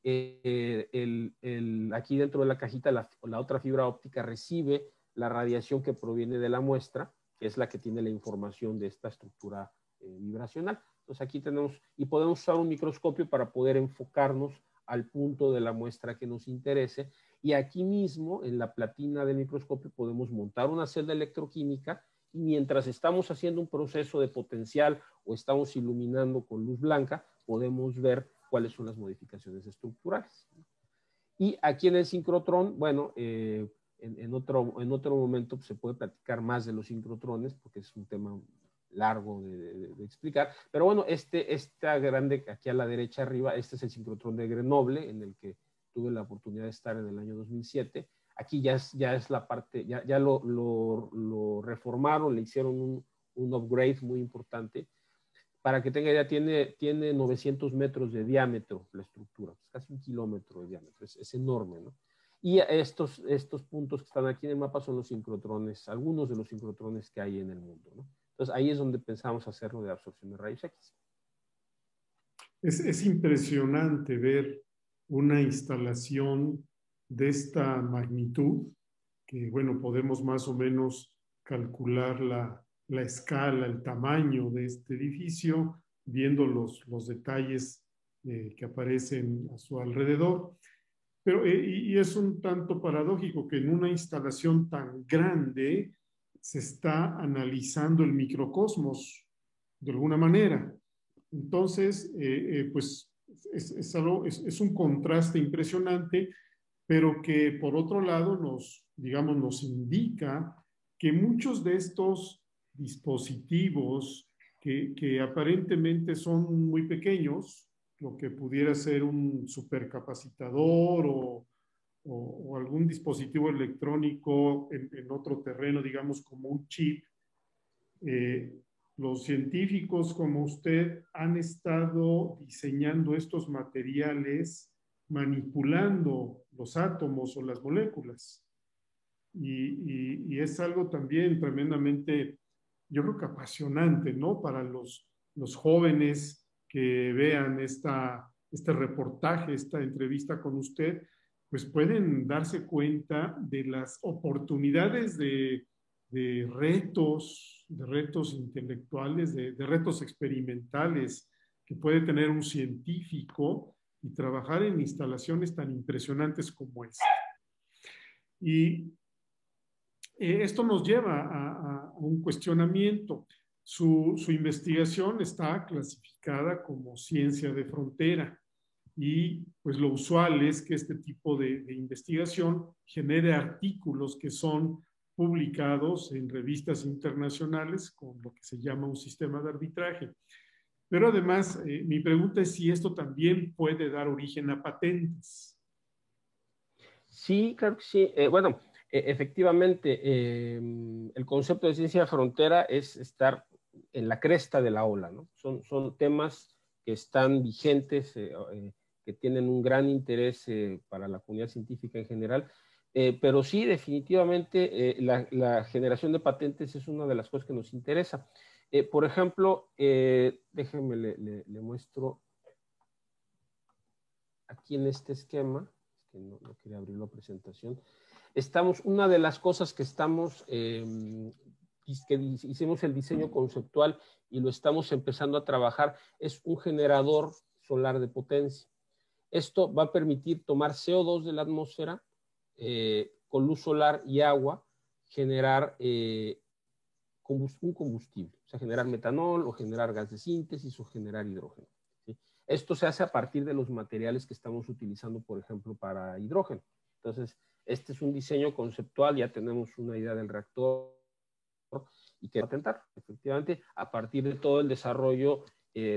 aquí dentro de la cajita la otra fibra óptica recibe la radiación que proviene de la muestra, que es la que tiene la información de esta estructura vibracional. Entonces aquí tenemos, y podemos usar un microscopio para poder enfocarnos al punto de la muestra que nos interese, y aquí mismo, en la platina del microscopio, podemos montar una celda electroquímica y mientras estamos haciendo un proceso de potencial o estamos iluminando con luz blanca, podemos ver cuáles son las modificaciones estructurales. Y aquí en el sincrotrón, bueno, en otro momento pues, se puede platicar más de los sincrotrones porque es un tema largo de explicar, pero bueno, esta grande aquí a la derecha arriba, este es el sincrotrón de Grenoble, en el que tuve la oportunidad de estar en el año 2007. Aquí ya es la parte, ya lo reformaron, le hicieron un upgrade muy importante. Para que tenga idea, tiene 900 metros de diámetro la estructura, pues casi 1 kilómetro de diámetro, es enorme, ¿no? Y estos puntos que están aquí en el mapa son los sincrotrones, algunos de los sincrotrones que hay en el mundo, ¿no? Entonces ahí es donde pensamos hacerlo de absorción de rayos X. Es impresionante ver una instalación de esta magnitud, que bueno, podemos más o menos calcular la escala, el tamaño de este edificio, viendo los detalles que aparecen a su alrededor. Pero, y es un tanto paradójico que en una instalación tan grande se está analizando el microcosmos de alguna manera. Entonces, pues es un contraste impresionante, pero que por otro lado digamos, nos indica que muchos de estos dispositivos que aparentemente son muy pequeños, lo que pudiera ser un supercapacitador o algún dispositivo electrónico en otro terreno, digamos como un chip, eh, los científicos como usted han estado diseñando estos materiales manipulando los átomos o las moléculas. Y es algo también tremendamente, yo creo que apasionante, ¿no? Para los jóvenes que vean este reportaje, esta entrevista con usted, pues pueden darse cuenta de las oportunidades de retos intelectuales, de retos experimentales que puede tener un científico y trabajar en instalaciones tan impresionantes como esta. Y esto nos lleva a un cuestionamiento. Su investigación está clasificada como ciencia de frontera y pues lo usual es que este tipo de investigación genere artículos que son publicados en revistas internacionales con lo que se llama un sistema de arbitraje. Pero además, mi pregunta es si esto también puede dar origen a patentes. Sí, claro que sí. Bueno, efectivamente, el concepto de ciencia de frontera es estar en la cresta de la ola, ¿no? Son temas que están vigentes, que tienen un gran interés para la comunidad científica en general, pero sí, definitivamente, la generación de patentes es una de las cosas que nos interesa. Por ejemplo, déjenme le muestro aquí en este esquema, es que no quería abrir la presentación. Una de las cosas que estamos, que hicimos el diseño conceptual y lo estamos empezando a trabajar, es un generador solar de potencia. Esto va a permitir tomar CO2 de la atmósfera, con luz solar y agua, generar un combustible, o sea, generar metanol o generar gas de síntesis o generar hidrógeno. ¿Sí? Esto se hace a partir de los materiales que estamos utilizando, por ejemplo, para hidrógeno. Entonces, este es un diseño conceptual, ya tenemos una idea del reactor y que patentar, efectivamente, a partir de todo el desarrollo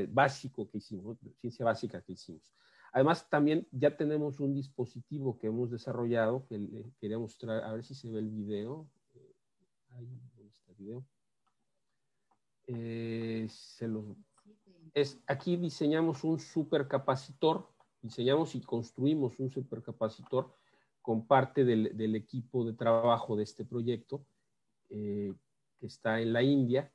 básico que hicimos, ciencia básica que hicimos. Además, también ya tenemos un dispositivo que hemos desarrollado, que quería mostrar, a ver si se ve el video. Ahí, ¿dónde está el video? Aquí diseñamos un supercapacitor, diseñamos y construimos un supercapacitor con parte del equipo de trabajo de este proyecto, que está en la India.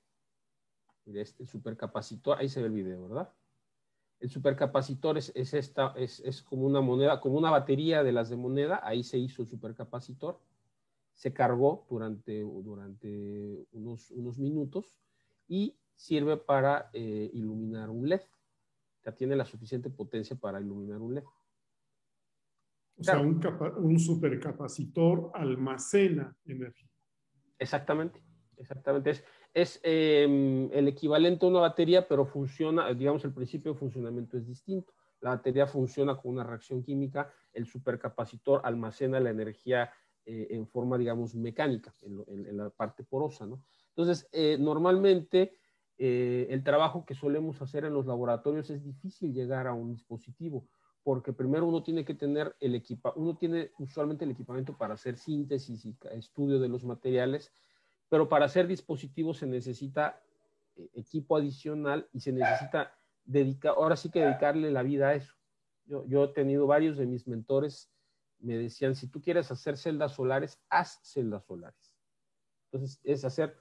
Mira, este supercapacitor, ahí se ve el video, ¿verdad? El supercapacitor es como una moneda, como una batería de las de moneda. Ahí se hizo el supercapacitor, se cargó durante unos minutos y sirve para iluminar un LED. Ya tiene la suficiente potencia para iluminar un LED. O sea, un supercapacitor almacena energía. Exactamente, exactamente. Es el equivalente a una batería, pero funciona, digamos, el principio de funcionamiento es distinto. La batería funciona con una reacción química, el supercapacitor almacena la energía en forma, digamos, mecánica, en la parte porosa, ¿no? Entonces, normalmente, el trabajo que solemos hacer en los laboratorios es difícil llegar a un dispositivo, porque primero uno tiene que tener uno tiene usualmente el equipamiento para hacer síntesis y estudio de los materiales, pero para hacer dispositivos se necesita equipo adicional y se necesita ahora sí que dedicarle la vida a eso. Yo he tenido varios de mis mentores, me decían, si tú quieres hacer celdas solares, haz celdas solares. Entonces es hacer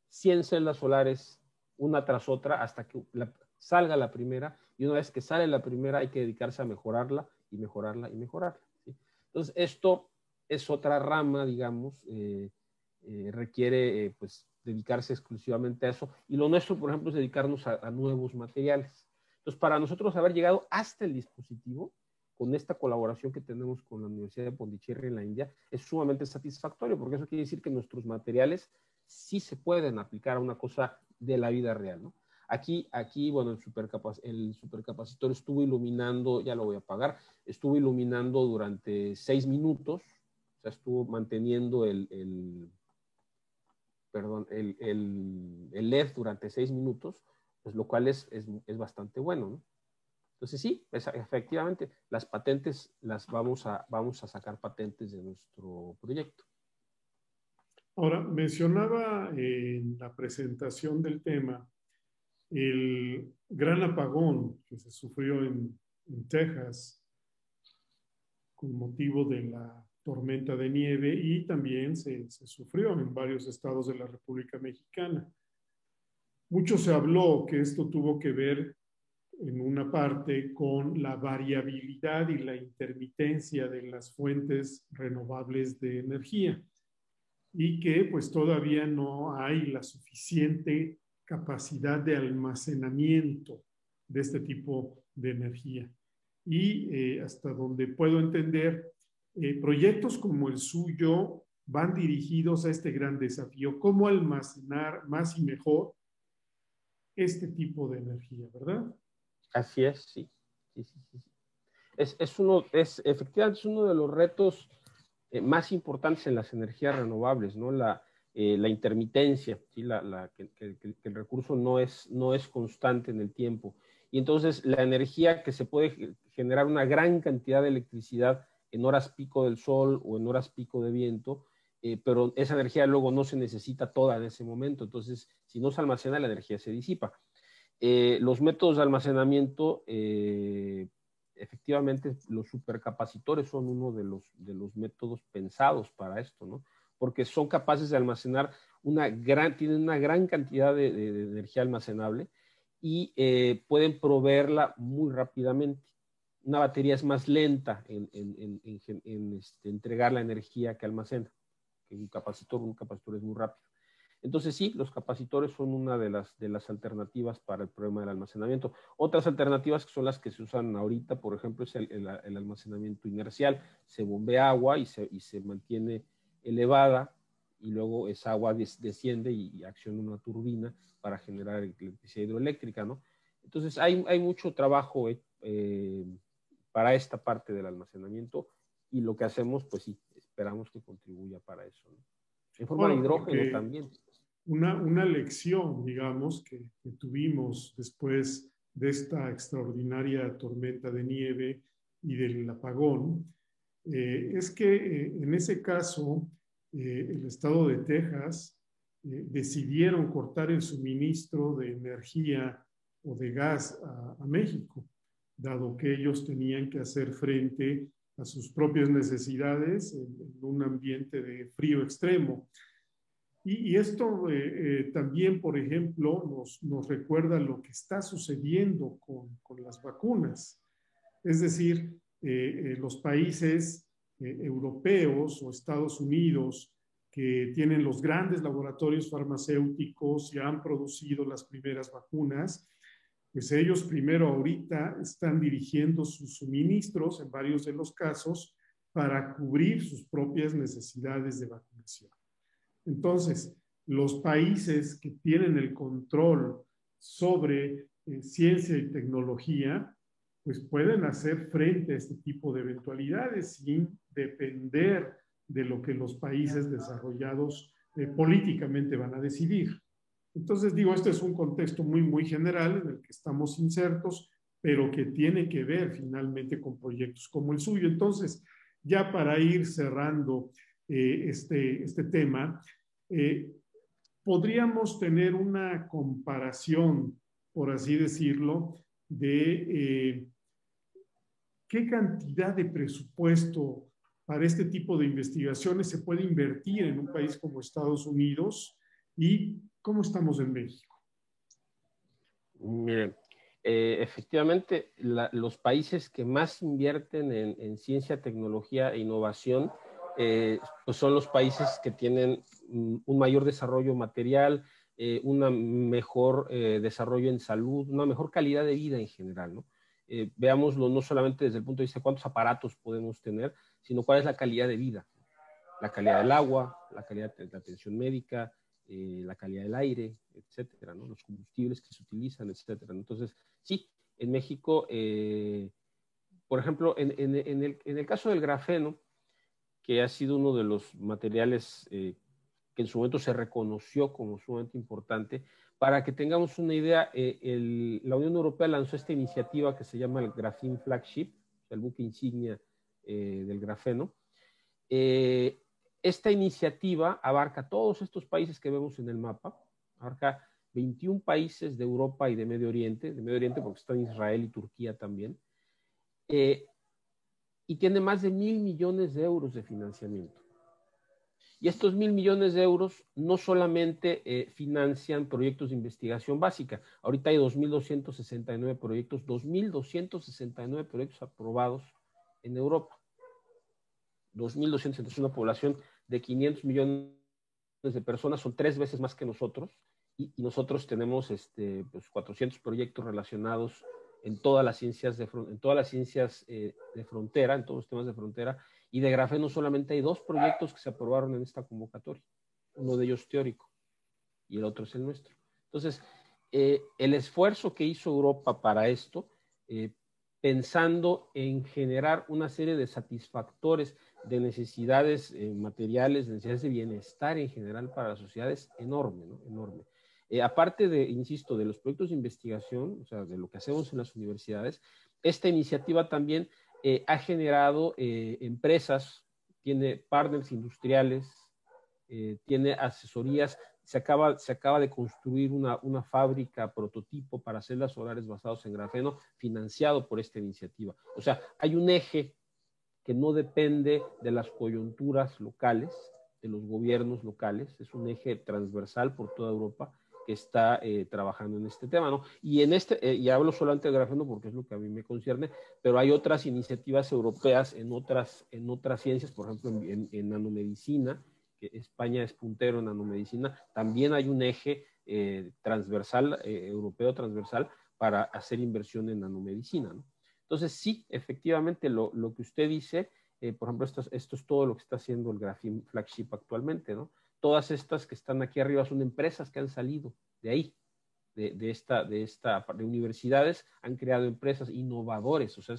100 celdas solares una tras otra hasta que salga la primera, y una vez que sale la primera hay que dedicarse a mejorarla y mejorarla y mejorarla. ¿Sí? Entonces esto es otra rama, digamos, requiere pues dedicarse exclusivamente a eso, y lo nuestro, por ejemplo, es dedicarnos a nuevos materiales. Entonces, para nosotros haber llegado hasta el dispositivo, con esta colaboración que tenemos con la Universidad de Pondicherry en la India, es sumamente satisfactorio, porque eso quiere decir que nuestros materiales sí se pueden aplicar a una cosa de la vida real, ¿no? Aquí bueno, el supercapacitor estuvo iluminando, ya lo voy a apagar, estuvo iluminando durante 6 minutos, o sea, estuvo manteniendo el LED durante 6 minutos, pues lo cual es bastante bueno, ¿no? Entonces sí, efectivamente, las patentes vamos a sacar patentes de nuestro proyecto. Ahora, mencionaba en la presentación del tema el gran apagón que se sufrió en Texas con motivo de la tormenta de nieve y también se sufrió en varios estados de la República Mexicana. Mucho se habló que esto tuvo que ver en una parte con la variabilidad y la intermitencia de las fuentes renovables de energía y que pues todavía no hay la suficiente capacidad de almacenamiento de este tipo de energía. Y hasta donde puedo entender, proyectos como el suyo van dirigidos a este gran desafío, cómo almacenar más y mejor este tipo de energía, ¿verdad? Así es, sí. Sí, sí, sí. Efectivamente es uno de los retos más importantes en las energías renovables, ¿no? La intermitencia, ¿sí? Que el recurso no es constante en el tiempo. Y entonces la energía que se puede generar una gran cantidad de electricidad en horas pico del sol o en horas pico de viento, pero esa energía luego no se necesita toda en ese momento. Entonces, si no se almacena, la energía se disipa. Los métodos de almacenamiento, efectivamente, los supercapacitores son uno de los métodos pensados para esto, ¿no? Porque son capaces de almacenar tienen una gran cantidad de energía almacenable y pueden proveerla muy rápidamente. Una batería es más lenta en entregar la energía que almacena que un capacitor es muy rápido. Entonces sí, los capacitores son una de las alternativas para el problema del almacenamiento. Otras alternativas que son las que se usan ahorita, por ejemplo, es el almacenamiento inercial. Se bombea agua y se mantiene elevada y luego esa agua desciende y acciona una turbina para generar electricidad hidroeléctrica, ¿no? Entonces hay mucho trabajo para esta parte del almacenamiento y lo que hacemos, pues sí, esperamos que contribuya para eso, ¿no? En forma de Bueno, hidrógeno porque también. una lección, digamos, que tuvimos después de esta extraordinaria tormenta de nieve y del apagón, es que en ese caso el estado de Texas decidieron cortar el suministro de energía o de gas a México, dado que ellos tenían que hacer frente a sus propias necesidades en un ambiente de frío extremo. Y esto también, por ejemplo, nos recuerda lo que está sucediendo con las vacunas. Es decir, los países europeos o Estados Unidos que tienen los grandes laboratorios farmacéuticos y han producido las primeras vacunas, pues ellos primero ahorita están dirigiendo sus suministros en varios de los casos para cubrir sus propias necesidades de vacunación. Entonces, los países que tienen el control sobre ciencia y tecnología, pues pueden hacer frente a este tipo de eventualidades sin depender de lo que los países desarrollados políticamente van a decidir. Entonces, digo, este es un contexto muy, muy general en el que estamos insertos, pero que tiene que ver finalmente con proyectos como el suyo. Entonces, ya para ir cerrando este tema, eh, podríamos tener una comparación, por así decirlo, de qué cantidad de presupuesto para este tipo de investigaciones se puede invertir en un país como Estados Unidos y cómo estamos en México. Miren, efectivamente, los países que más invierten en ciencia, tecnología e innovación, pues son los países que tienen un mayor desarrollo material, un mejor desarrollo en salud, una mejor calidad de vida en general, ¿no? Veámoslo no solamente desde el punto de vista de cuántos aparatos podemos tener, sino cuál es la calidad de vida, la calidad del agua, la calidad de la atención médica, la calidad del aire, etcétera, ¿no? Los combustibles que se utilizan, etcétera. Entonces, sí, en México, por ejemplo, en el caso del grafeno, que ha sido uno de los materiales que en su momento se reconoció como sumamente importante, para que tengamos una idea, la Unión Europea lanzó esta iniciativa que se llama el Graphene Flagship, el buque insignia del grafeno. Esta iniciativa abarca todos estos países que vemos en el mapa, abarca 21 países de Europa y de Medio Oriente porque están Israel y Turquía también. y tiene más de 1.000 millones de euros de financiamiento. Y estos 1.000 millones de euros no solamente financian proyectos de investigación básica. Ahorita hay 2.269 proyectos, 2.269 proyectos aprobados en Europa. 2.200, es una población de 500 millones de personas, son 3 veces más que nosotros, y nosotros tenemos pues 400 proyectos relacionados en todas las ciencias de frontera, en todos los temas de frontera, y de grafeno solamente hay 2 proyectos que se aprobaron en esta convocatoria, uno de ellos teórico y el otro es el nuestro. Entonces, el esfuerzo que hizo Europa para esto, pensando en generar una serie de satisfactores de necesidades materiales, de necesidades de bienestar en general para la sociedad, es enorme, ¿no? Enorme. Aparte de, insisto, de los proyectos de investigación, o sea, de lo que hacemos en las universidades, esta iniciativa también ha generado empresas, tiene partners industriales, tiene asesorías. Se acaba de construir una fábrica prototipo para celdas solares basados en grafeno, financiado por esta iniciativa. O sea, hay un eje que no depende de las coyunturas locales, de los gobiernos locales, es un eje transversal por toda Europa que está trabajando en este tema, ¿no? Y y hablo solamente de grafeno porque es lo que a mí me concierne, pero hay otras iniciativas europeas en otras ciencias, por ejemplo, en nanomedicina, que España es puntero en nanomedicina, también hay un eje transversal, europeo transversal, para hacer inversión en nanomedicina, ¿no? Entonces, sí, efectivamente, lo que usted dice, por ejemplo, esto es todo lo que está haciendo el Graphene Flagship actualmente, ¿no? Todas estas que están aquí arriba son empresas que han salido de ahí, de universidades, han creado empresas innovadores, o sea,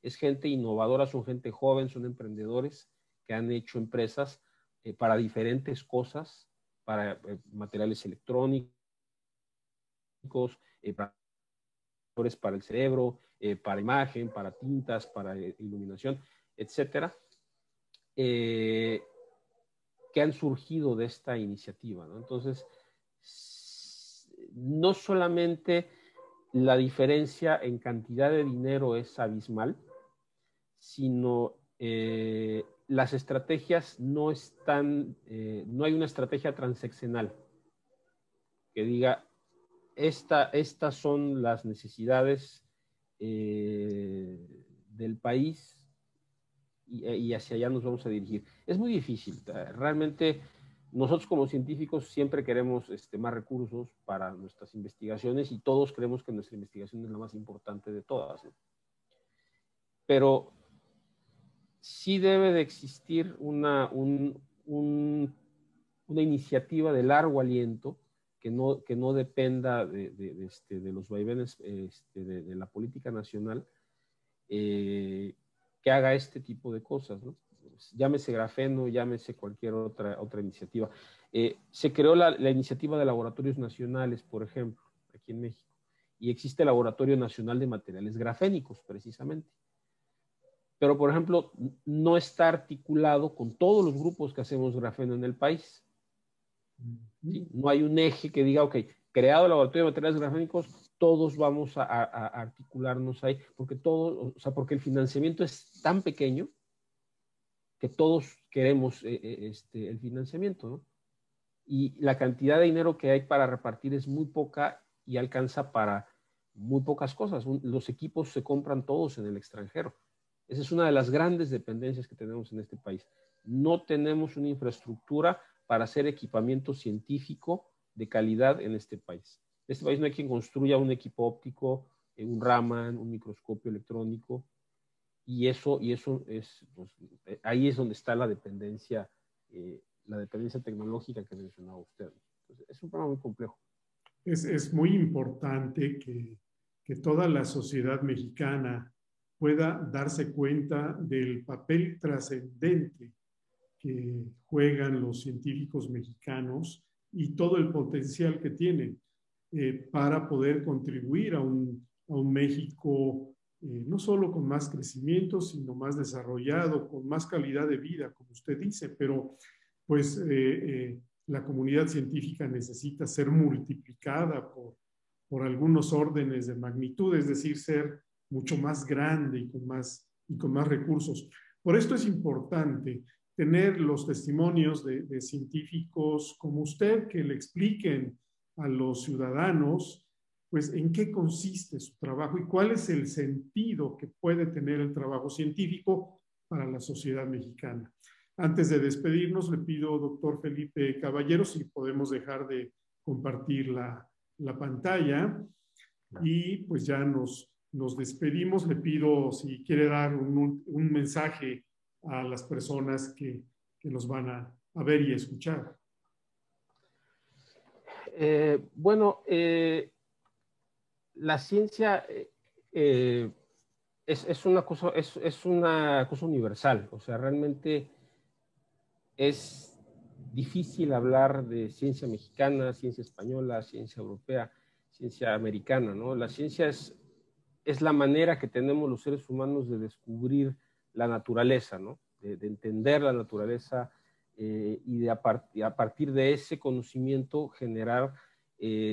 es gente innovadora, son gente joven, son emprendedores que han hecho empresas para diferentes cosas, para materiales electrónicos, para el cerebro, para imagen, para tintas, para iluminación, etcétera, que han surgido de esta iniciativa, ¿no? Entonces, no solamente la diferencia en cantidad de dinero es abismal, sino las estrategias no están, no hay una estrategia transeccional que diga, estas son las necesidades del país y hacia allá nos vamos a dirigir. Es muy difícil. Realmente nosotros como científicos siempre queremos más recursos para nuestras investigaciones y todos creemos que nuestra investigación es la más importante de todas, ¿no? Pero sí debe de existir una iniciativa de largo aliento que no dependa de los vaivenes de la política nacional, que haga este tipo de cosas, ¿no? Llámese grafeno, llámese cualquier otra iniciativa. Se creó la iniciativa de laboratorios nacionales, por ejemplo, aquí en México, y existe el Laboratorio Nacional de Materiales Grafénicos, precisamente. Pero, por ejemplo, no está articulado con todos los grupos que hacemos grafeno en el país. ¿Sí? No hay un eje que diga, ok, creado el laboratorio de materiales grafénicos, todos vamos a articularnos ahí, porque el financiamiento es tan pequeño que todos queremos el financiamiento, ¿no? Y la cantidad de dinero que hay para repartir es muy poca y alcanza para muy pocas cosas. Los equipos se compran todos en el extranjero. Esa es una de las grandes dependencias que tenemos en este país. No tenemos una infraestructura para hacer equipamiento científico de calidad en este país. En este país no hay quien construya un equipo óptico, un Raman, un microscopio electrónico, y eso es, pues, ahí es donde está la dependencia tecnológica que mencionaba usted. Entonces, es un problema muy complejo. Es muy importante que toda la sociedad mexicana pueda darse cuenta del papel trascendente que juegan los científicos mexicanos y todo el potencial que tienen para poder contribuir a un México no solo con más crecimiento, sino más desarrollado, con más calidad de vida, como usted dice, pero pues la comunidad científica necesita ser multiplicada por algunos órdenes de magnitud, es decir, ser mucho más grande y con más y con más recursos. Por esto es importante tener los testimonios de científicos como usted que le expliquen a los ciudadanos pues en qué consiste su trabajo y cuál es el sentido que puede tener el trabajo científico para la sociedad mexicana. Antes de despedirnos, le pido, doctor Felipe Caballero, si podemos dejar de compartir la pantalla y pues ya nos despedimos. Le pido si quiere dar un mensaje a las personas que nos van a ver y a escuchar. La ciencia es una cosa universal. O sea, realmente es difícil hablar de ciencia mexicana, ciencia española, ciencia europea, ciencia americana, ¿no? La ciencia es la manera que tenemos los seres humanos de descubrir la naturaleza, ¿no? De entender la naturaleza y a partir de ese conocimiento generar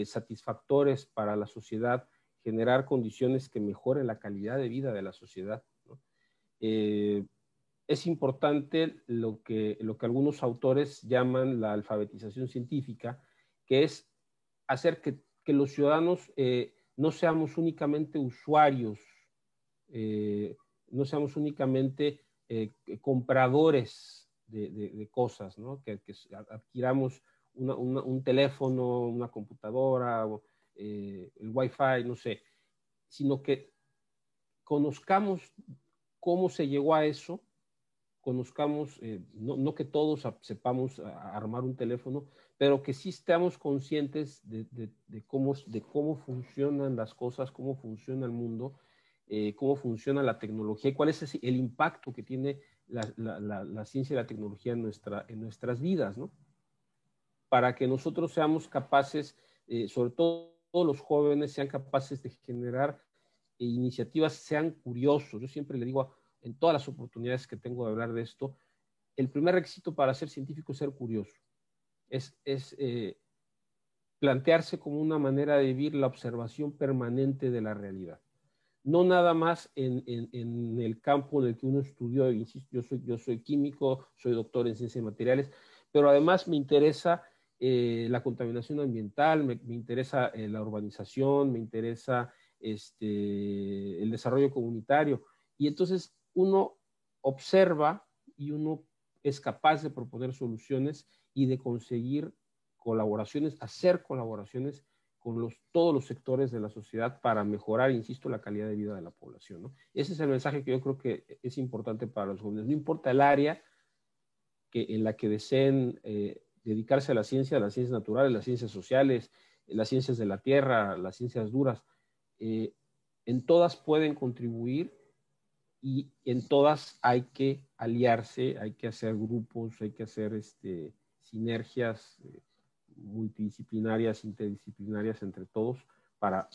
satisfactores para la sociedad, generar condiciones que mejoren la calidad de vida de la sociedad, ¿no? Es importante lo que algunos autores llaman la alfabetización científica, que es hacer que los ciudadanos no seamos únicamente usuarios, no seamos únicamente compradores de cosas, ¿no? Que adquiramos un teléfono, una computadora, el Wi-Fi, no sé, sino que conozcamos cómo se llegó a eso, conozcamos, no que todos sepamos armar un teléfono, pero que sí estemos conscientes de cómo funcionan las cosas, cómo funciona el mundo, cómo funciona la tecnología y cuál es el impacto que tiene la ciencia y la tecnología en nuestras vidas, ¿no? Para que nosotros seamos capaces, sobre todo los jóvenes, sean capaces de generar iniciativas, sean curiosos. Yo siempre le digo en todas las oportunidades que tengo de hablar de esto, el primer requisito para ser científico es ser curioso. Es plantearse como una manera de vivir la observación permanente de la realidad. No nada más en el campo en el que uno estudió. Insisto, yo soy químico, soy doctor en ciencias de materiales, pero además me interesa la contaminación ambiental, me interesa la urbanización, me interesa el desarrollo comunitario. Y entonces uno observa y uno es capaz de proponer soluciones y de conseguir colaboraciones, hacer colaboraciones con todos los sectores de la sociedad para mejorar, insisto, la calidad de vida de la población, ¿no? Ese es el mensaje que yo creo que es importante para los jóvenes. No importa el área en la que deseen dedicarse a las ciencias naturales, las ciencias sociales, las ciencias de la tierra, las ciencias duras, en todas pueden contribuir y en todas hay que aliarse, hay que hacer grupos, hay que hacer sinergias multidisciplinarias, interdisciplinarias entre todos para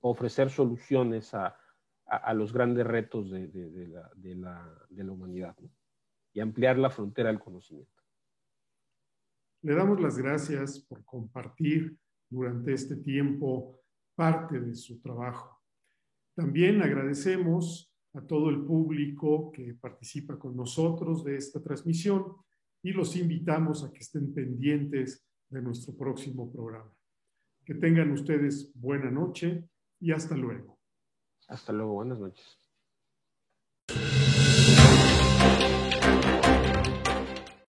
ofrecer soluciones a los grandes retos de la humanidad, ¿no? Y ampliar la frontera del conocimiento. Le damos las gracias por compartir durante este tiempo parte de su trabajo. También agradecemos a todo el público que participa con nosotros de esta transmisión y los invitamos a que estén pendientes de nuestro próximo programa. Que tengan ustedes buena noche y hasta luego. Hasta luego, buenas noches.